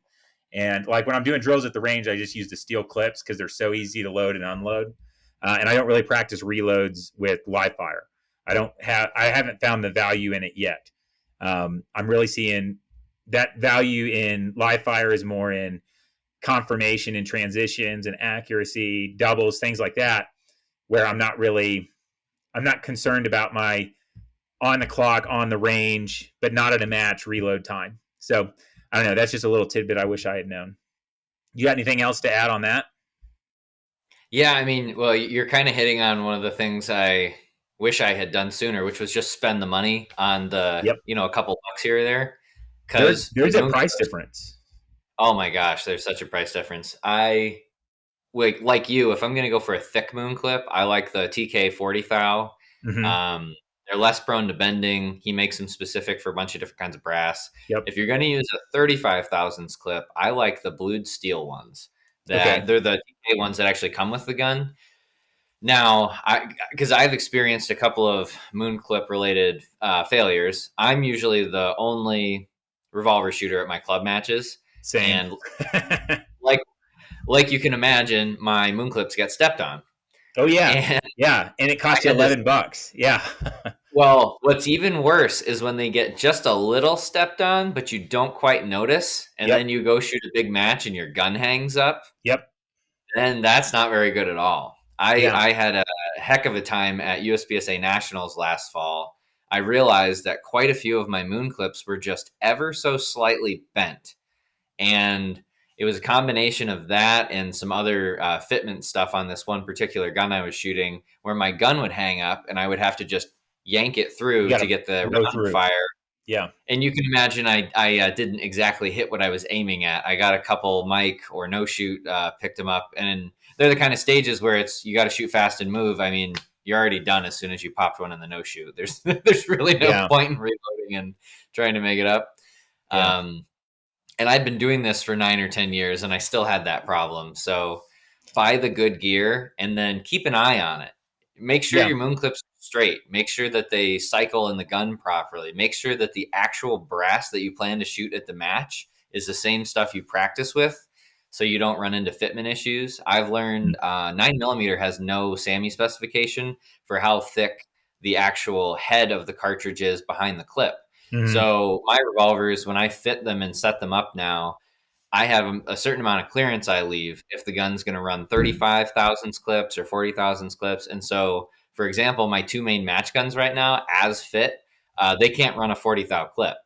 And like when I'm doing drills at the range, I just use the steel clips because they're so easy to load and unload. And I don't really practice reloads with live fire. I haven't found the value in it yet. I'm really seeing that value in live fire is more in confirmation and transitions and accuracy, doubles, things like that, where I'm not concerned about my on the clock, on the range, but not at a match reload time. So I don't know. That's just a little tidbit I wish I had known. You got anything else to add on that? Yeah, I mean, well, you're kind of hitting on one of the things I wish I had done sooner, which was just spend the money on Yep. a couple bucks here or there. There's Because there's a price difference. oh my gosh, there's such a price difference. I like you, if I'm going to go for a thick moon clip, I like the TK 40 thou. Mm-hmm. Um, they're less prone to bending. He makes them specific for a bunch of different kinds of brass. Yep. If you're going to use a 35 thousandths clip, I like the blued steel ones. That Okay. they're the TK ones that actually come with the gun. Now, because I've experienced a couple of moon clip related failures, I'm usually the only revolver shooter at my club matches, Same. and like like you can imagine, my moon clips get stepped on, Oh yeah. and Yeah. And it I cost you had this. $11. Yeah. Well, what's even worse is when they get just a little stepped on, but you don't quite notice, and Yep. then you go shoot a big match and your gun hangs up. Yep. Then that's not very good at all. Yeah. I had a heck of a time at USPSA Nationals last fall. I realized that quite a few of my moon clips were just ever so slightly bent. And it was a combination of that and some other fitment stuff on this one particular gun I was shooting where my gun would hang up and I would have to just yank it You through got to to get the row round through. fire. Yeah. And you can imagine I didn't exactly hit what I was aiming at. I got a couple mic or no shoot, picked them up, and they're the kind of stages where it's you got to shoot fast and move. I mean, you're already done as soon as you popped one in the no shoot. There's really no Yeah. point in reloading and trying to make it up. Yeah. Um, and I'd been doing this for 9 or 10 years, and I still had that problem. So buy the good gear and then keep an eye on it. Make sure Yeah. your moon clips are straight. Make sure that they cycle in the gun properly. Make sure that the actual brass that you plan to shoot at the match is the same stuff you practice with, so you don't run into fitment issues. I've learned 9mm has no SAMI specification for how thick the actual head of the cartridge is behind the clip. Mm-hmm. So my revolvers, when I fit them and set them up now, I have a certain amount of clearance I leave if the gun's going to run 35 thousandths clips or 40 thousandths clips. And so, for example, my two main match guns right now, as fit, they can't run a 40 thou clip.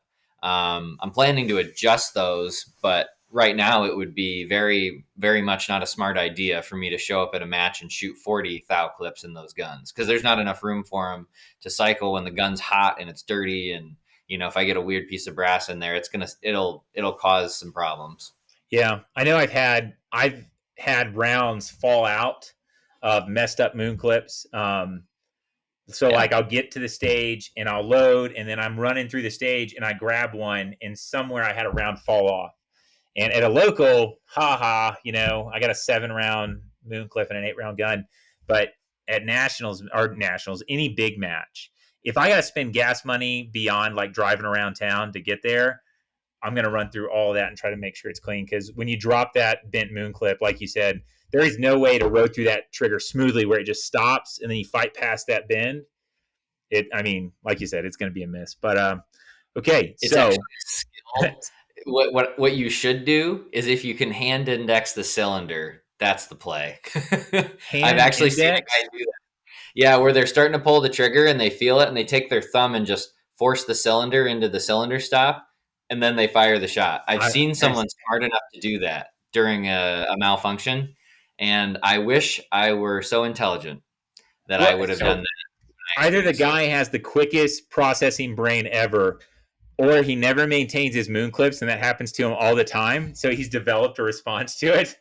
I'm planning to adjust those, but right now it would be very, very much not a smart idea for me to show up at a match and shoot 40 thou clips in those guns because there's not enough room for them to cycle when the gun's hot and it's dirty. And if I get a weird piece of brass in there, it'll cause some problems. Yeah. I know I've had rounds fall out of messed up moon clips. So Yeah. like I'll get to the stage and I'll load, and then I'm running through the stage and I grab one, and somewhere I had a round fall off. And at a local, haha, I got a 7 round moon clip and an 8 round gun. But at nationals, any big match, if I got to spend gas money beyond like driving around town to get there, I'm going to run through all of that and try to make sure it's clean. Because when you drop that bent moon clip, like you said, there is no way to road through that trigger smoothly where it just stops and then you fight past that bend. I mean, like you said, it's going to be a miss. But okay, It's actually so a skill. What you should do is if you can hand index the cylinder, that's the play. I've hand actually seen a index. guy do that. Yeah, where they're starting to pull the trigger and they feel it and they take their thumb and just force the cylinder into the cylinder stop and then they fire the shot. I've seen That's someone smart enough to do that during a malfunction, and I wish I were so intelligent that I well. would have done So that when I either the experienced it. guy has the quickest processing brain ever, or he never maintains his moon clips, and that happens to him all the time. So he's developed a response to it.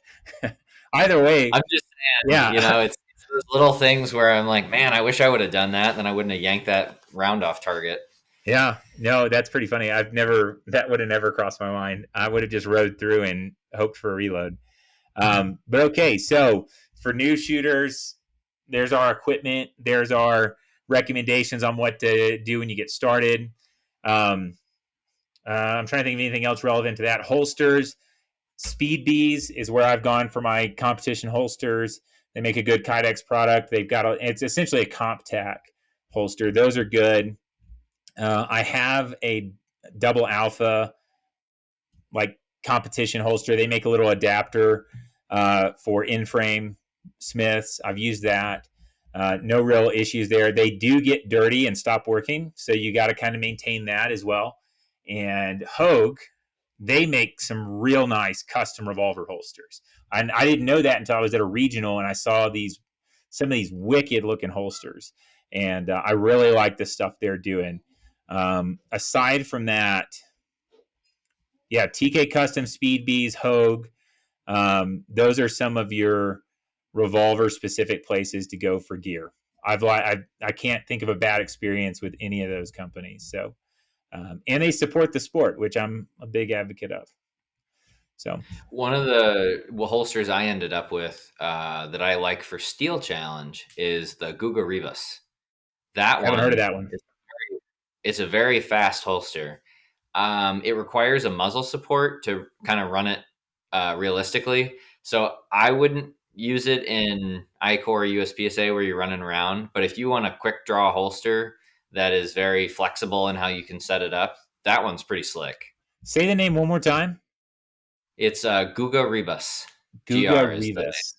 Either way, I'm just saying, yeah, it's those little things where I'm like, man, I wish I would have done that, then I wouldn't have yanked that round off target. yeah. No, that's pretty funny. That would have never crossed my mind. I would have just rode through and hoped for a reload. But okay, so for new shooters, there's our equipment. There's our recommendations on what to do when you get started. Um, I'm trying to think of anything else relevant to that. Holsters, Speed Bees is where I've gone for my competition holsters. They make a good Kydex product. It's essentially a comp tack holster. Those are good. I have a double alpha like competition holster. They make a little adapter for in-frame Smiths. I've used that. No real issues there. They do get dirty and stop working, so you got to kind of maintain that as well. And Hogue, they make some real nice custom revolver holsters. And I didn't know that until I was at a regional and I saw some of these wicked looking holsters. And I really like the stuff they're doing. Aside from that, yeah, TK Custom, Speed Bees, Hogue. Those are some of your revolver specific places to go for gear. I can't think of a bad experience with any of those companies. So, and they support the sport, which I'm a big advocate of. So, One of the holsters I ended up with that I like for Steel Challenge is the Guga Rebus. That haven't heard of one that one. is it's a very fast holster. It requires a muzzle support to kind of run it realistically. So I wouldn't use it in Icore or USPSA where you're running around. But if you want a quick draw holster that is very flexible in how you can set it up, that one's pretty slick. Say the name one more time. It's Guga Rebus. Guga GR is the name. Rivas.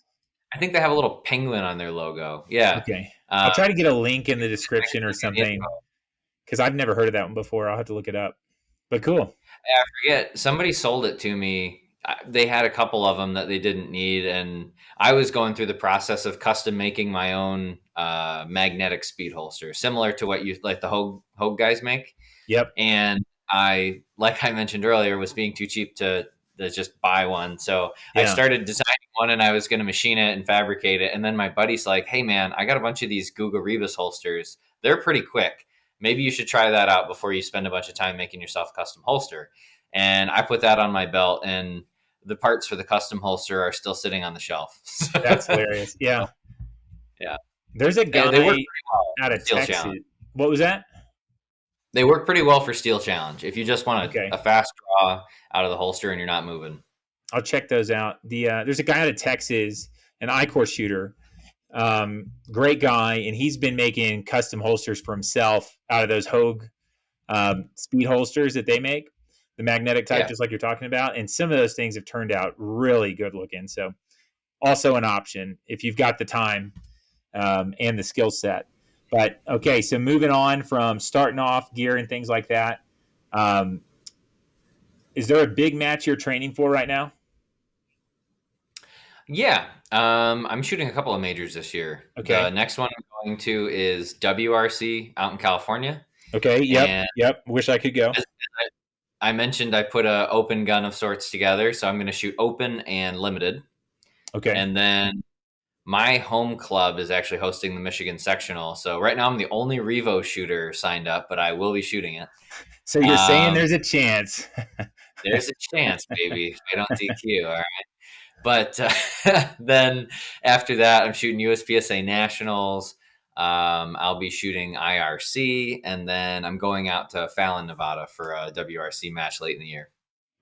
I think they have a little penguin on their logo. Yeah. Okay. Uh, I'll try to get a link in the see if I description or can find any something info. because I've never heard of that one before. I'll have to look it up. But cool. I forget. Somebody sold it to me. They had a couple of them that they didn't need, and I was going through the process of custom making my own magnetic speed holster, similar to what you like the Hogue guys make. Yep. And like I mentioned earlier, was being too cheap to just buy one. So I Yeah. started designing one, and I was going to machine it and fabricate it. And then my buddy's like, "Hey, man, I got a bunch of these Guga Rebus holsters. They're pretty quick. Maybe you should try that out before you spend a bunch of time making yourself a custom holster." And I put that on my belt, and the parts for the custom holster are still sitting on the shelf. That's hilarious. So, Yeah. yeah, There's a they work guy pretty well out for of Steel Texas. Challenge. What was that? They work pretty well for Steel Challenge. If you just want Okay. a fast draw out of the holster and you're not moving. I'll check those out. There's a guy out of Texas, an Icore shooter, great guy, and he's been making custom holsters for himself out of those Hogue speed holsters that they make, the magnetic type, Yeah. just like you're talking about. And some of those things have turned out really good looking. So, also an option if you've got the time and the skill set. But okay, so moving on from starting off gear and things like that. Um, is there a big match you're training for right now? Yeah. I'm shooting a couple of majors this year. The Okay. next one I'm going to is WRC out in California. Okay. Yep. And Yep. Wish I could go. as I mentioned, I put a open gun of sorts together. So I'm going to shoot open and limited. Okay. And then my home club is actually hosting the Michigan sectional. So right now I'm the only Revo shooter signed up, but I will be shooting it. So you're saying Um, there's a chance. there's a chance, baby, if I don't DQ. All right. But then after that, I'm shooting USPSA Nationals. I'll be shooting IRC, and then I'm going out to Fallon, Nevada for a WRC match late in the year.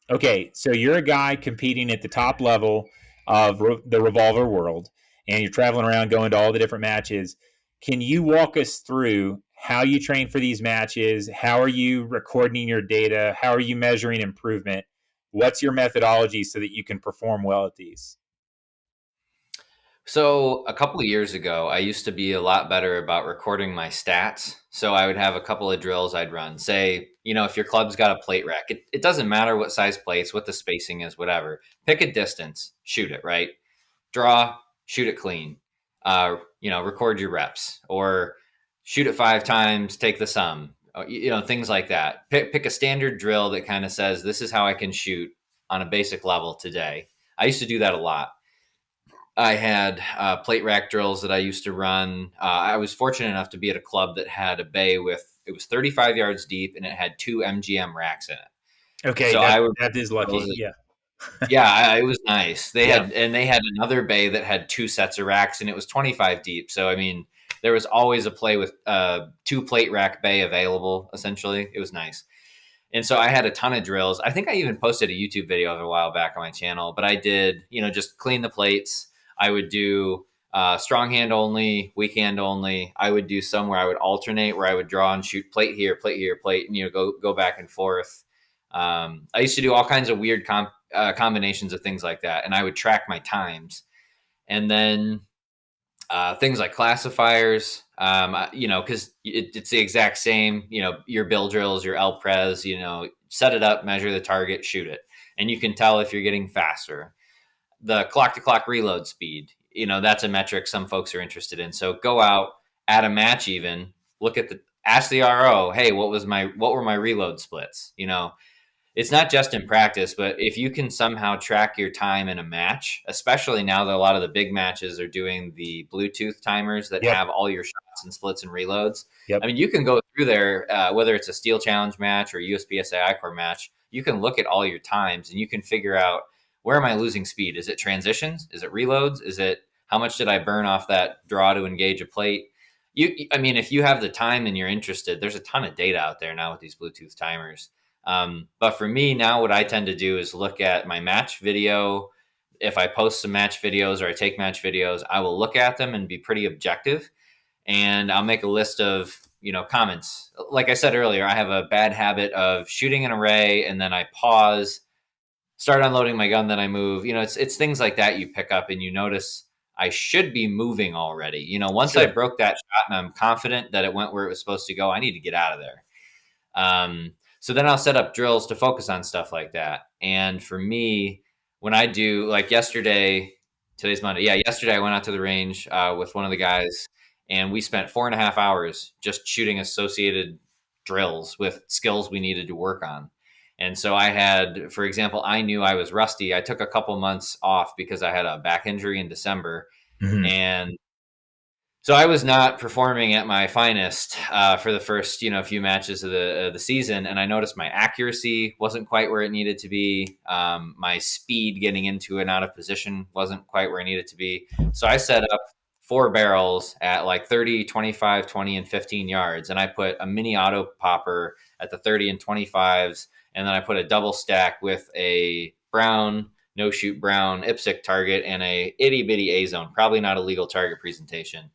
Okay, so you're a guy competing at the top level of the revolver world, and you're traveling around going to all the different matches. Can you walk us through how you train for these matches? How are you recording your data? How are you measuring improvement? What's your methodology so that you can perform well at these? So a couple of years ago, I used to be a lot better about recording my stats. So I would have a couple of drills I'd run. Say, if your club's got a plate rack, it doesn't matter what size plates, what the spacing is, whatever. Pick a distance, shoot it, right? Draw, shoot it clean. Record your reps or shoot it 5 times, take the sum. Things like that. Pick a standard drill that kind of says this is how I can shoot on a basic level today. I used to do that a lot. I had plate rack drills that I used to run. I was fortunate enough to be at a club that had a bay it was 35 yards deep and it had 2 MGM racks in it. Okay, So I would that is drills. lucky. Yeah. Yeah, it was nice. Yeah. They had another bay that had 2 sets of racks and it was 25 deep. So I mean, there was always a play with 2 plate rack bay available. Essentially, it was nice. And so I had a ton of drills. I think I even posted a YouTube video of it a while back on my channel, but I did, just clean the plates. I would do strong hand only, weak hand only. I would do some where I would alternate, where I would draw and shoot plate here, plate, and go back and forth. I used to do all kinds of weird combinations of things like that, and I would track my times. And then things like classifiers, because it's the exact same, your bill drills, your LPRES, set it up, measure the target, shoot it. And you can tell if you're getting faster. The clock to clock reload speed, that's a metric some folks are interested in. So go out at a match, even ask the RO, hey, what were my reload splits? It's not just in practice, but if you can somehow track your time in a match, especially now that a lot of the big matches are doing the Bluetooth timers that Yep. have all your shots and splits and reloads. Yep. I mean, you can go through there, whether it's a Steel Challenge match or USPSA Icore match, you can look at all your times and you can figure out, where am I losing speed? Is it transitions? Is it reloads? Is it how much did I burn off that draw to engage a plate? I mean, if you have the time and you're interested, there's a ton of data out there now with these Bluetooth timers. But for me now, what I tend to do is look at my match video. If I post some match videos or I take match videos, I will look at them and be pretty objective. And I'll make a list of, comments. Like I said earlier, I have a bad habit of shooting an array and then I pause, start unloading my gun, then I move. It's things like that you pick up and you notice I should be moving already. Once I Sure. broke that shot and I'm confident that it went where it was supposed to go, I need to get out of there. So then I'll set up drills to focus on stuff like that. And for me, when I do, like yesterday, today's Monday. Yeah, yesterday I went out to the range with one of the guys, and we spent 4.5 hours just shooting associated drills with skills we needed to work on. And so I had, for example, I knew I was rusty. I took a couple months off because I had a back injury in December, Mm-hmm. and so I was not performing at my finest for the first, few matches of the season, and I noticed my accuracy wasn't quite where it needed to be. My speed getting into and out of position wasn't quite where it needed to be. So I set up 4 barrels at like 30, 25, 20, and 15 yards, and I put a mini auto popper at the 30 and 25s, and then I put a double stack with a brown no shoot brown IPSC target and a itty bitty A zone, probably not a legal target presentation,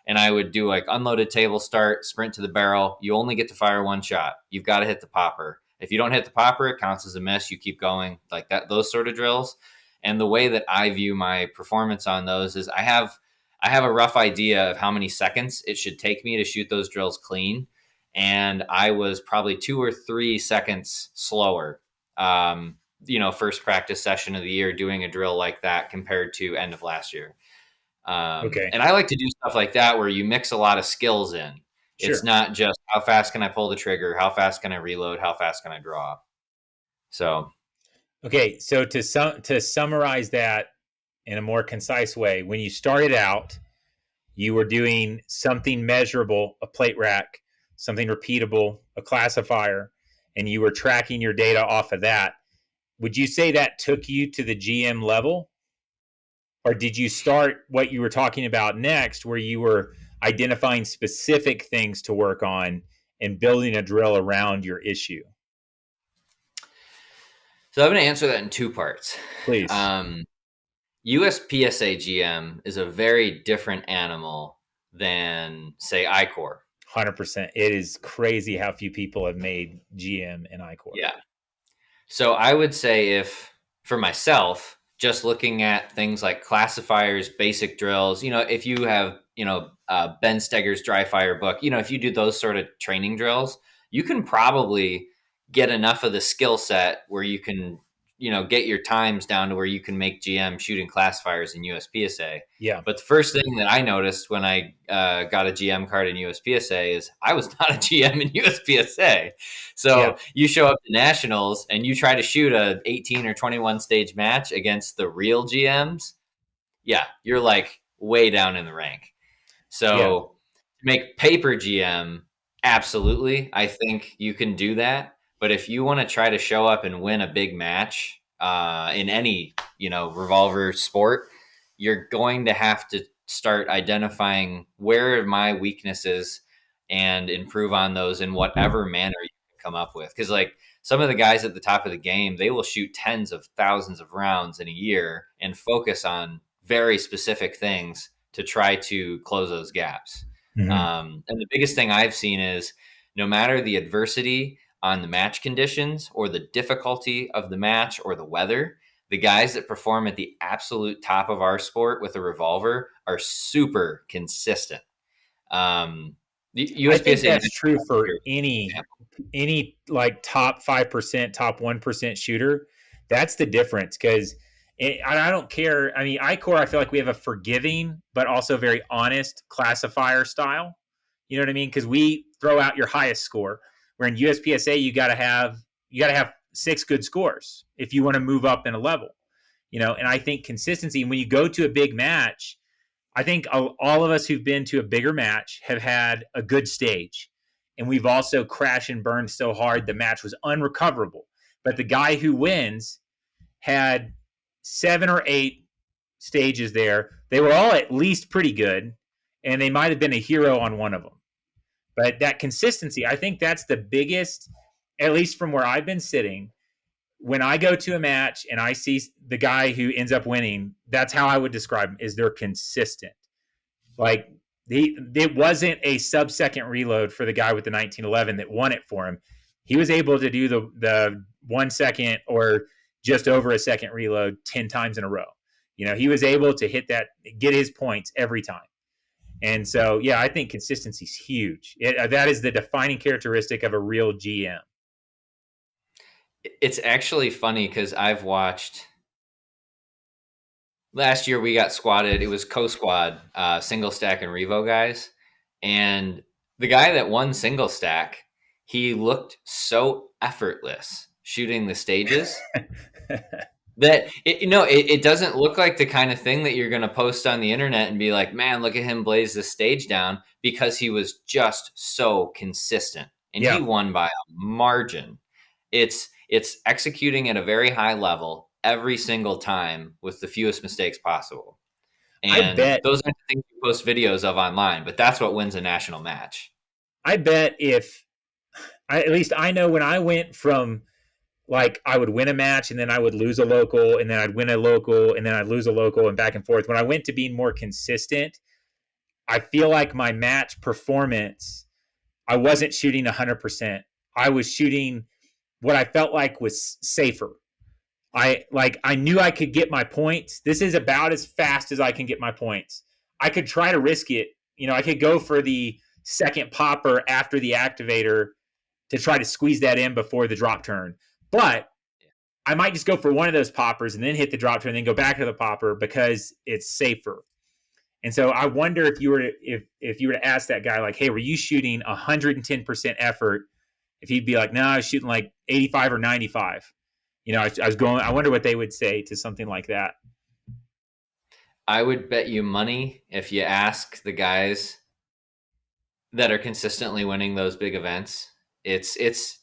and I would do like unloaded table start, sprint to the barrel. You only get to fire one shot. You've got to hit the popper. If you don't hit the popper, it counts as a miss. You keep going like that, those sort of drills. And the way that I view my performance on those is I have a rough idea of how many seconds it should take me to shoot those drills clean. And I was probably 2 or 3 seconds slower. First practice session of the year doing a drill like that compared to end of last year. Okay. And I like to do stuff like that where you mix a lot of skills in. It's Sure. not just how fast can I pull the trigger, how fast can I reload, how fast can I draw. So Okay. So to summarize that in a more concise way. When you started out, you were doing something measurable, a plate rack, something repeatable, a classifier, and you were tracking your data off of that. Would you say that took you to the GM level? Or did you start what you were talking about next, where you were identifying specific things to work on and building a drill around your issue? So I'm going to answer that in two parts. Please. USPSA GM is a very different animal than, say, Icore. 100%. It is crazy how few people have made GM in Icore. Yeah. So I would say, if for myself, just looking at things like classifiers, basic drills, if you have, Ben Steger's Dryfire book, if you do those sort of training drills, you can probably get enough of the skill set where you can, get your times down to where you can make GM shooting classifiers in USPSA. Yeah. But the first thing that I noticed when I got a GM card in USPSA is I was not a GM in USPSA. So you show up to nationals and you try to shoot a 18 or 21 stage match against the real GMs. Yeah, you're like way down in the rank. So to make paper GM, absolutely, I think you can do that. But if you want to try to show up and win a big match in any, revolver sport, you're going to have to start identifying where are my weaknesses and improve on those in whatever manner you can come up with. Because like some of the guys at the top of the game, they will shoot tens of thousands of rounds in a year and focus on very specific things to try to close those gaps. Mm-hmm. And the biggest thing I've seen is no matter the adversity on the match conditions or the difficulty of the match or the weather, the guys that perform at the absolute top of our sport with a revolver are super consistent. I think that's true for any like top 5%, top 1% shooter. That's the difference, because I don't care. I mean, Icore, I feel like we have a forgiving but also very honest classifier style. You know what I mean? Because we throw out your highest score. Where in USPSA, you got to have 6 good scores if you want to move up in a level. And I think consistency. When you go to a big match, I think all of us who've been to a bigger match have had a good stage. And we've also crashed and burned so hard the match was unrecoverable. But the guy who wins had 7 or 8 stages there. They were all at least pretty good, and they might have been a hero on one of them. But that consistency, I think that's the biggest, at least from where I've been sitting. When I go to a match and I see the guy who ends up winning, that's how I would describe him, is they're consistent. Like, it wasn't a sub-second reload for the guy with the 1911 that won it for him. He was able to do the 1 second or just over a second reload 10 times in a row. He was able to hit that, get his points every time. And so, yeah, I think consistency is huge. That is the defining characteristic of a real GM. It's actually funny because I've watched last year we got squatted. It was co-squad, single stack and Revo guys. And the guy that won single stack, he looked so effortless shooting the stages that it doesn't look like the kind of thing that you're going to post on the internet and be like, man, look at him blaze the stage down, because he was just so consistent and he won by a margin. It's executing at a very high level every single time with the fewest mistakes possible. And those are the things you post videos of online, but that's what wins a national match. I bet at least I know when I went from, like, I would win a match and then I would lose a local and then I'd win a local and then I'd lose a local and back and forth. When I went to being more consistent, I feel like my match performance, I wasn't shooting 100%. I was shooting what I felt like was safer. I knew I could get my points. This is about as fast as I can get my points. I could try to risk it. I could go for the second popper after the activator to try to squeeze that in before the drop turn. But I might just go for one of those poppers and then hit the drop turn and then go back to the popper because it's safer. And so I wonder if you were to ask that guy, like, hey, were you shooting 110% effort? If he'd be like, no, I was shooting like 85 or 95. I was going. I wonder what they would say to something like that. I would bet you money if you ask the guys that are consistently winning those big events, it's it's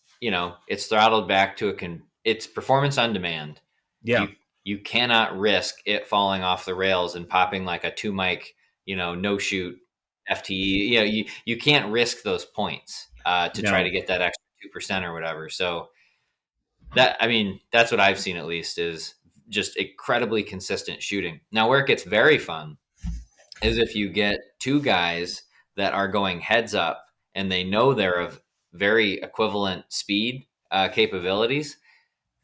throttled back to it's performance on demand. Yeah, You cannot risk it falling off the rails and popping like a two mic, no shoot FTE. You can't risk those points to try no, to get that extra 2% or whatever. So that's what I've seen, at least, is just incredibly consistent shooting. Now, where it gets very fun is if you get two guys that are going heads up and they know they're of very equivalent speed capabilities.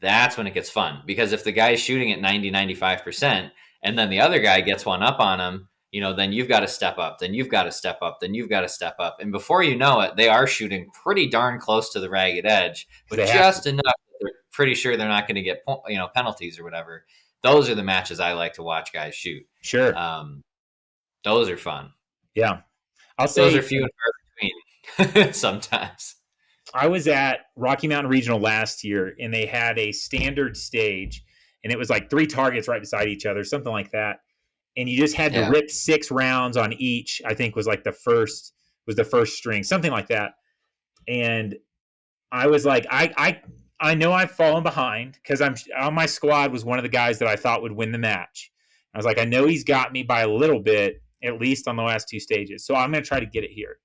That's when it gets fun, because if the guy is shooting at 95% and then the other guy gets one up on him, then you've got to step up, then you've got to step up, then you've got to step up. And before you know it, they are shooting pretty darn close to the ragged edge, because but they have to. just enough that they're pretty sure they're not going to get penalties or whatever. Those are the matches I like to watch guys shoot. Sure. Um, those are fun. Yeah. I'll Those are say few and far between sometimes. I was at Rocky Mountain Regional last year, and they had a standard stage, and it was like three targets right beside each other, something like that. And you just had to Yeah. rip 6 rounds on each. I think was like the first string, something like that. And I was like, I know I've fallen behind because I'm on my squad was one of the guys that I thought would win the match. I was like, I know he's got me by a little bit, at least on the last two stages. So I'm going to try to get it here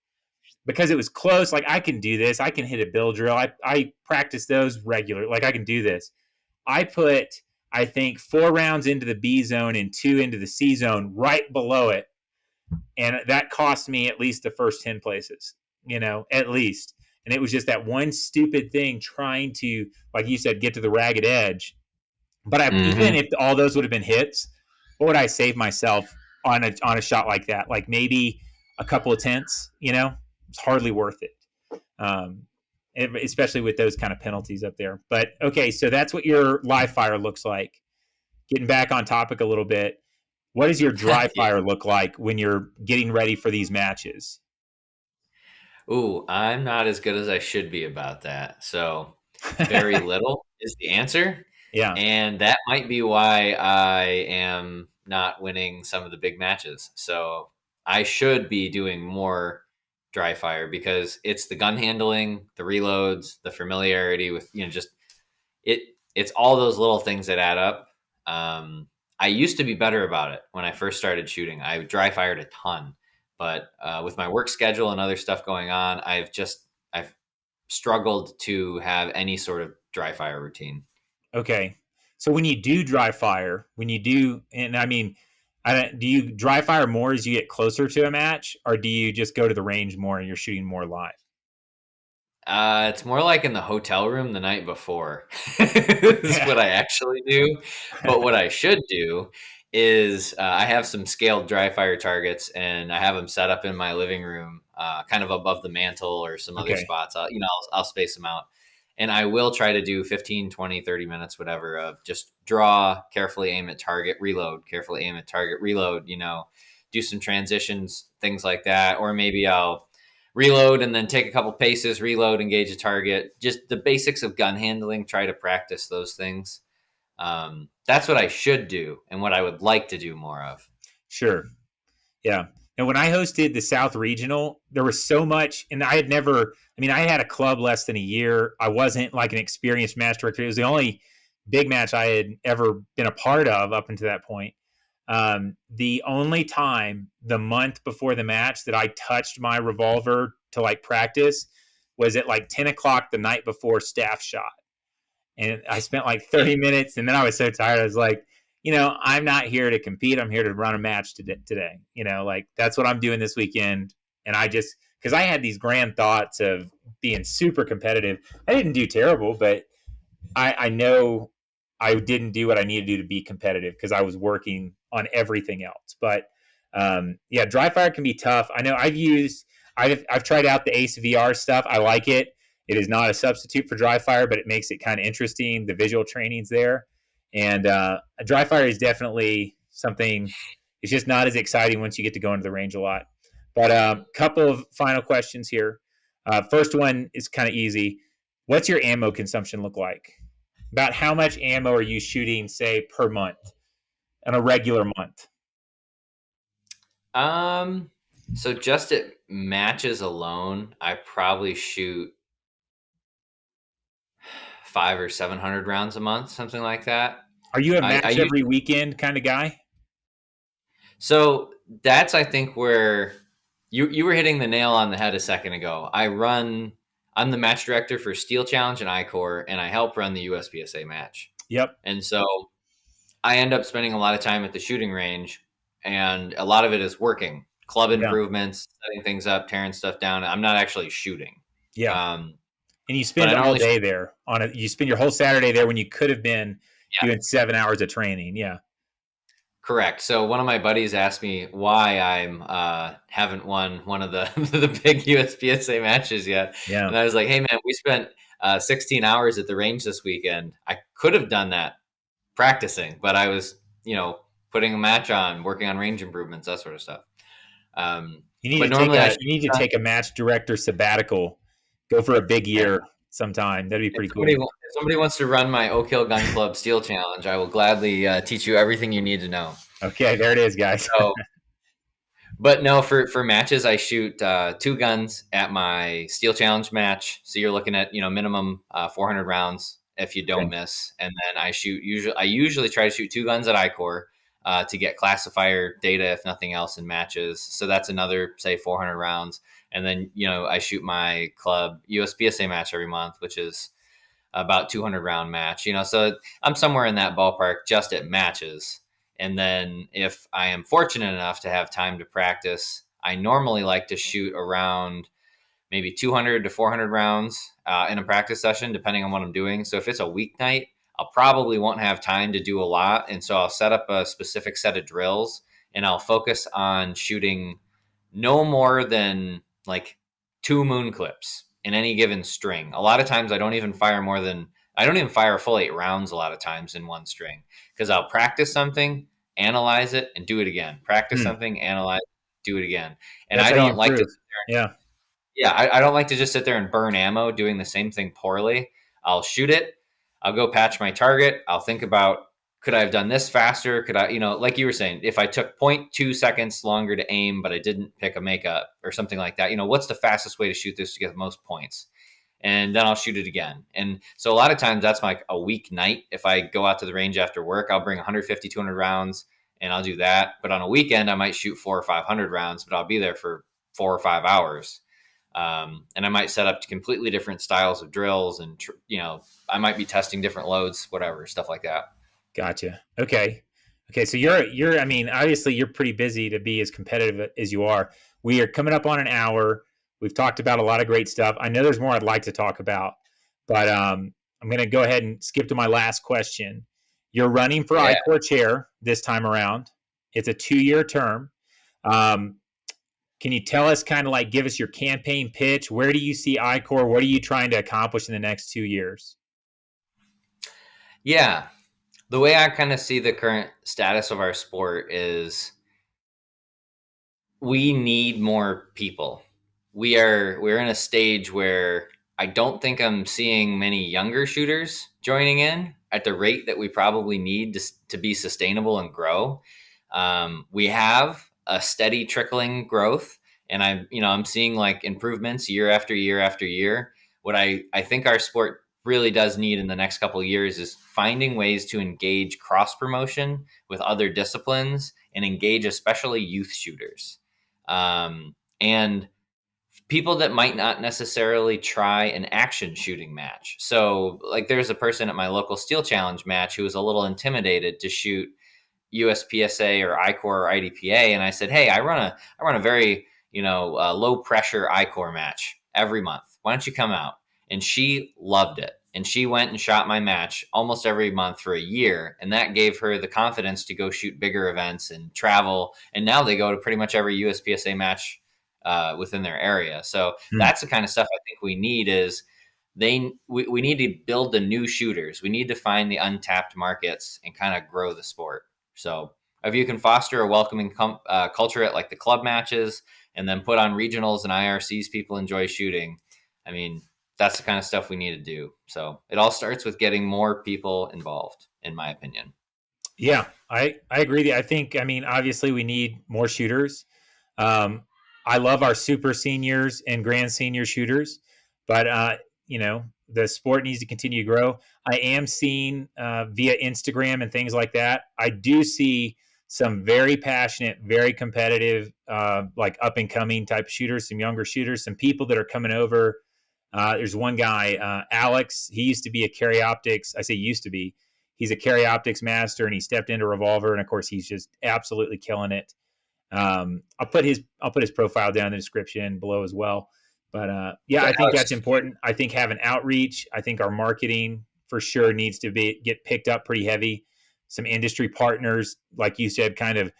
because it was close. Like, I can do this. I can hit a bill drill. I practice those regular. Like, I can do this. I put, I think, 4 rounds into the B zone and 2 into the C zone right below it. And that cost me at least the first 10 places, at least. And it was just that one stupid thing trying to, like you said, get to the ragged edge. But even Mm-hmm. if all those would have been hits, what would I save myself on a shot like that? Like maybe a couple of tenths, it's hardly worth it. Um, Especially with those kind of penalties up there. But okay, so that's what your live fire looks like. Getting back on topic a little bit, what does your dry Yeah. fire look like when you're getting ready for these matches? Ooh, I'm not as good as I should be about that. So, very little is the answer. Yeah. And that might be why I am not winning some of the big matches. So, I should be doing more dry fire, because it's the gun handling, the reloads, the familiarity with, just it it's all those little things that add up. I used to be better about it when I first started shooting. I dry fired a ton, but with my work schedule and other stuff going on, I've struggled to have any sort of dry fire routine. Okay. So when you do dry fire, and I mean, do you dry fire more as you get closer to a match, or do you just go to the range more and you're shooting more live? It's more like in the hotel room the night before. This is Yeah. what I actually do. But what I should do is I have some scaled dry fire targets, and I have them set up in my living room, kind of above the mantle or some other Okay. spots. I'll space them out. And I will try to do 15, 20, 30 minutes, whatever, of just draw, carefully aim at target, reload, carefully aim at target, reload, do some transitions, things like that. Or maybe I'll reload and then take a couple paces, reload, engage a target. Just the basics of gun handling. Try to practice those things. That's what I should do and what I would like to do more of. Sure. Yeah. And when I hosted the South Regional, there was so much, and I had never, I mean, I had a club less than a year. I wasn't like an experienced match director. It was the only big match I had ever been a part of up until that point. The only time the month before the match that I touched my revolver to like practice was at like 10 o'clock the night before staff shot. And I spent like 30 minutes, and then I was so tired. I was like, I'm not here to compete. I'm here to run a match today. Like that's what I'm doing this weekend. And I just, because I had these grand thoughts of being super competitive. I didn't do terrible, but I know I didn't do what I needed to do to be competitive because I was working on everything else. But yeah, dry fire can be tough. I know I've tried out the Ace VR stuff. I like it. It is not a substitute for dry fire, but it makes it kind of interesting. The visual training's there, and a dry fire is definitely something. It's just not as exciting once you get to go into the range a lot. But a couple of final questions here. First one is kind of easy. What's your ammo consumption look like? About how much ammo are you shooting, say, per month, in a regular month? So just at matches alone, I probably shoot 500 or 700 rounds a month, something like that. Are you a I match every weekend kind of guy? So that's, I think, where you were hitting the nail on the head a second ago. I'm the match director for Steel Challenge and Icore, and I help run the USPSA match. Yep. And so I end up spending a lot of time at the shooting range, and a lot of it is working, club Yeah. improvements, setting things up, tearing stuff down. I'm not actually shooting. Yeah. Um, And you but spend I all normally, day there on it. You spend your whole Saturday there when you could have been yeah, doing 7 hours of training. Yeah. correct. So one of my buddies asked me why I'm haven't won one of the the big USPSA matches yet, Yeah. and I was like, "Hey man, we spent 16 hours at the range this weekend. I could have done that practicing, but I was, putting a match on, working on range improvements, that sort of stuff." Um, You need but to take normally I a shoot. you need to take a match director sabbatical. Go for a big Yeah, year sometime. That'd be if pretty cool. somebody wants to run my Oak Hill Gun Club Steel Challenge, I will gladly teach you everything you need to know. Okay, there it is, guys. So, but no, for matches, I shoot two guns at my Steel Challenge match. So you're looking at minimum 400 rounds if you don't Okay. miss, and then I usually try to shoot two guns at Icore to get classifier data if nothing else in matches. So that's another say 400 rounds, and then I shoot my club USPSA match every month, which is about 200 round match. So I'm somewhere in that ballpark just at matches. And then if I am fortunate enough to have time to practice, I normally like to shoot around maybe 200 to 400 rounds in a practice session, depending on what I'm doing. So if it's a weeknight, I'll probably won't have time to do a lot. And so I'll set up a specific set of drills and I'll focus on shooting no more than like two moon clips in any given string. A lot of times I don't even fire a full 8 rounds a lot of times in one string because I'll practice something, analyze it, and do it again. Practice Hmm. something, analyze, do it again. And That's I how you don't like to improve. Yeah. yeah, I don't like to just sit there and burn ammo doing the same thing poorly. I'll shoot it. I'll go patch my target. I'll think about could I have done this faster? Could I, like you were saying, if I took zero point 0.2 seconds longer to aim, but I didn't pick a makeup or something like that, what's the fastest way to shoot this to get the most points? And then I'll shoot it again. And so a lot of times that's like a week night. If I go out to the range after work, I'll bring 150, 200 rounds and I'll do that. But on a weekend, I might shoot 400 or 500 rounds, but I'll be there for 4 or 5 hours. And I might set up completely different styles of drills, and I might be testing different loads, whatever stuff like that. Gotcha. Okay. Okay. So you're. I mean, obviously, you're pretty busy to be as competitive as you are. We are coming up on an hour. We've talked about a lot of great stuff. I know there's more I'd like to talk about, but I'm going to go ahead and skip to my last question. You're running for Yeah, Icore chair this time around. It's a 2-year term. Um, can you tell us kind of like give us your campaign pitch? Where do you see Icore? What are you trying to accomplish in the next 2 years? yeah. The way I kind of see the current status of our sport is we need more people. We're in a stage where I don't think I'm seeing many younger shooters joining in at the rate that we probably need to be sustainable and grow. We have a steady trickling growth, and I'm seeing like improvements year after year after year. What I think our sport really does need in the next couple of years is finding ways to engage cross promotion with other disciplines and engage especially youth shooters. And people that might not necessarily try an action shooting match. So, like, there's a person at my local Steel Challenge match who was a little intimidated to shoot USPSA or Icore or IDPA, and I said, "Hey, I run a very low pressure Icore match every month. Why don't you come out?" And she loved it, and she went and shot my match almost every month for a year, and that gave her the confidence to go shoot bigger events and travel. And now they go to pretty much every USPSA match within their area. So Hmm. that's the kind of stuff I think we need is we need to build the new shooters. We need to find the untapped markets and kind of grow the sport. So if you can foster a welcoming culture at like the club matches and then put on regionals and IRCs people enjoy shooting, I mean, that's the kind of stuff we need to do. So it all starts with getting more people involved, in my opinion. Yeah, I agree. I think, I mean, obviously we need more shooters. Um, I love our super seniors and grand senior shooters, but the sport needs to continue to grow. I am seeing via Instagram and things like that. I do see some very passionate, very competitive, like up and coming type of shooters, some younger shooters, some people that are coming over. There's one guy, Alex. He used to be a carry optics. I say used to be. He's a carry optics master, and he stepped into revolver, and of course, he's just absolutely killing it. I'll put his profile down in the description below as well. But yeah, So I think that's Alex, important. I think having outreach. I think our marketing for sure needs to get picked up pretty heavy. Some industry partners, like you said, kind of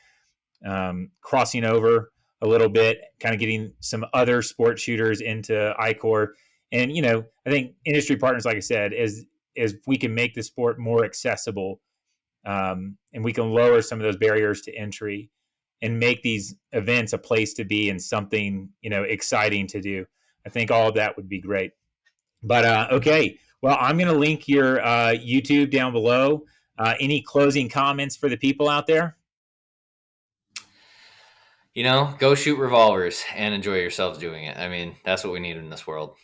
crossing over a little bit, kind of getting some other sport shooters into Icore. And I think industry partners, like I said, is we can make the sport more accessible, and we can lower some of those barriers to entry and make these events a place to be and something exciting to do. I think all of that would be great. But okay, well, I'm going to link your YouTube down below. Any closing comments for the people out there? go shoot revolvers and enjoy yourselves doing it. I mean, that's what we need in this world.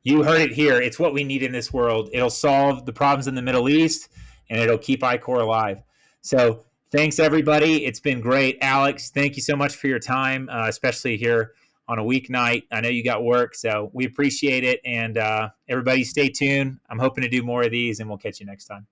You heard it here. It's what we need in this world. It'll solve the problems in the Middle East, and it'll keep Icore alive. So thanks, everybody. It's been great. Alex, thank you so much for your time, especially here on a weeknight. I know you got work, so we appreciate it. And everybody stay tuned. I'm hoping to do more of these, and we'll catch you next time.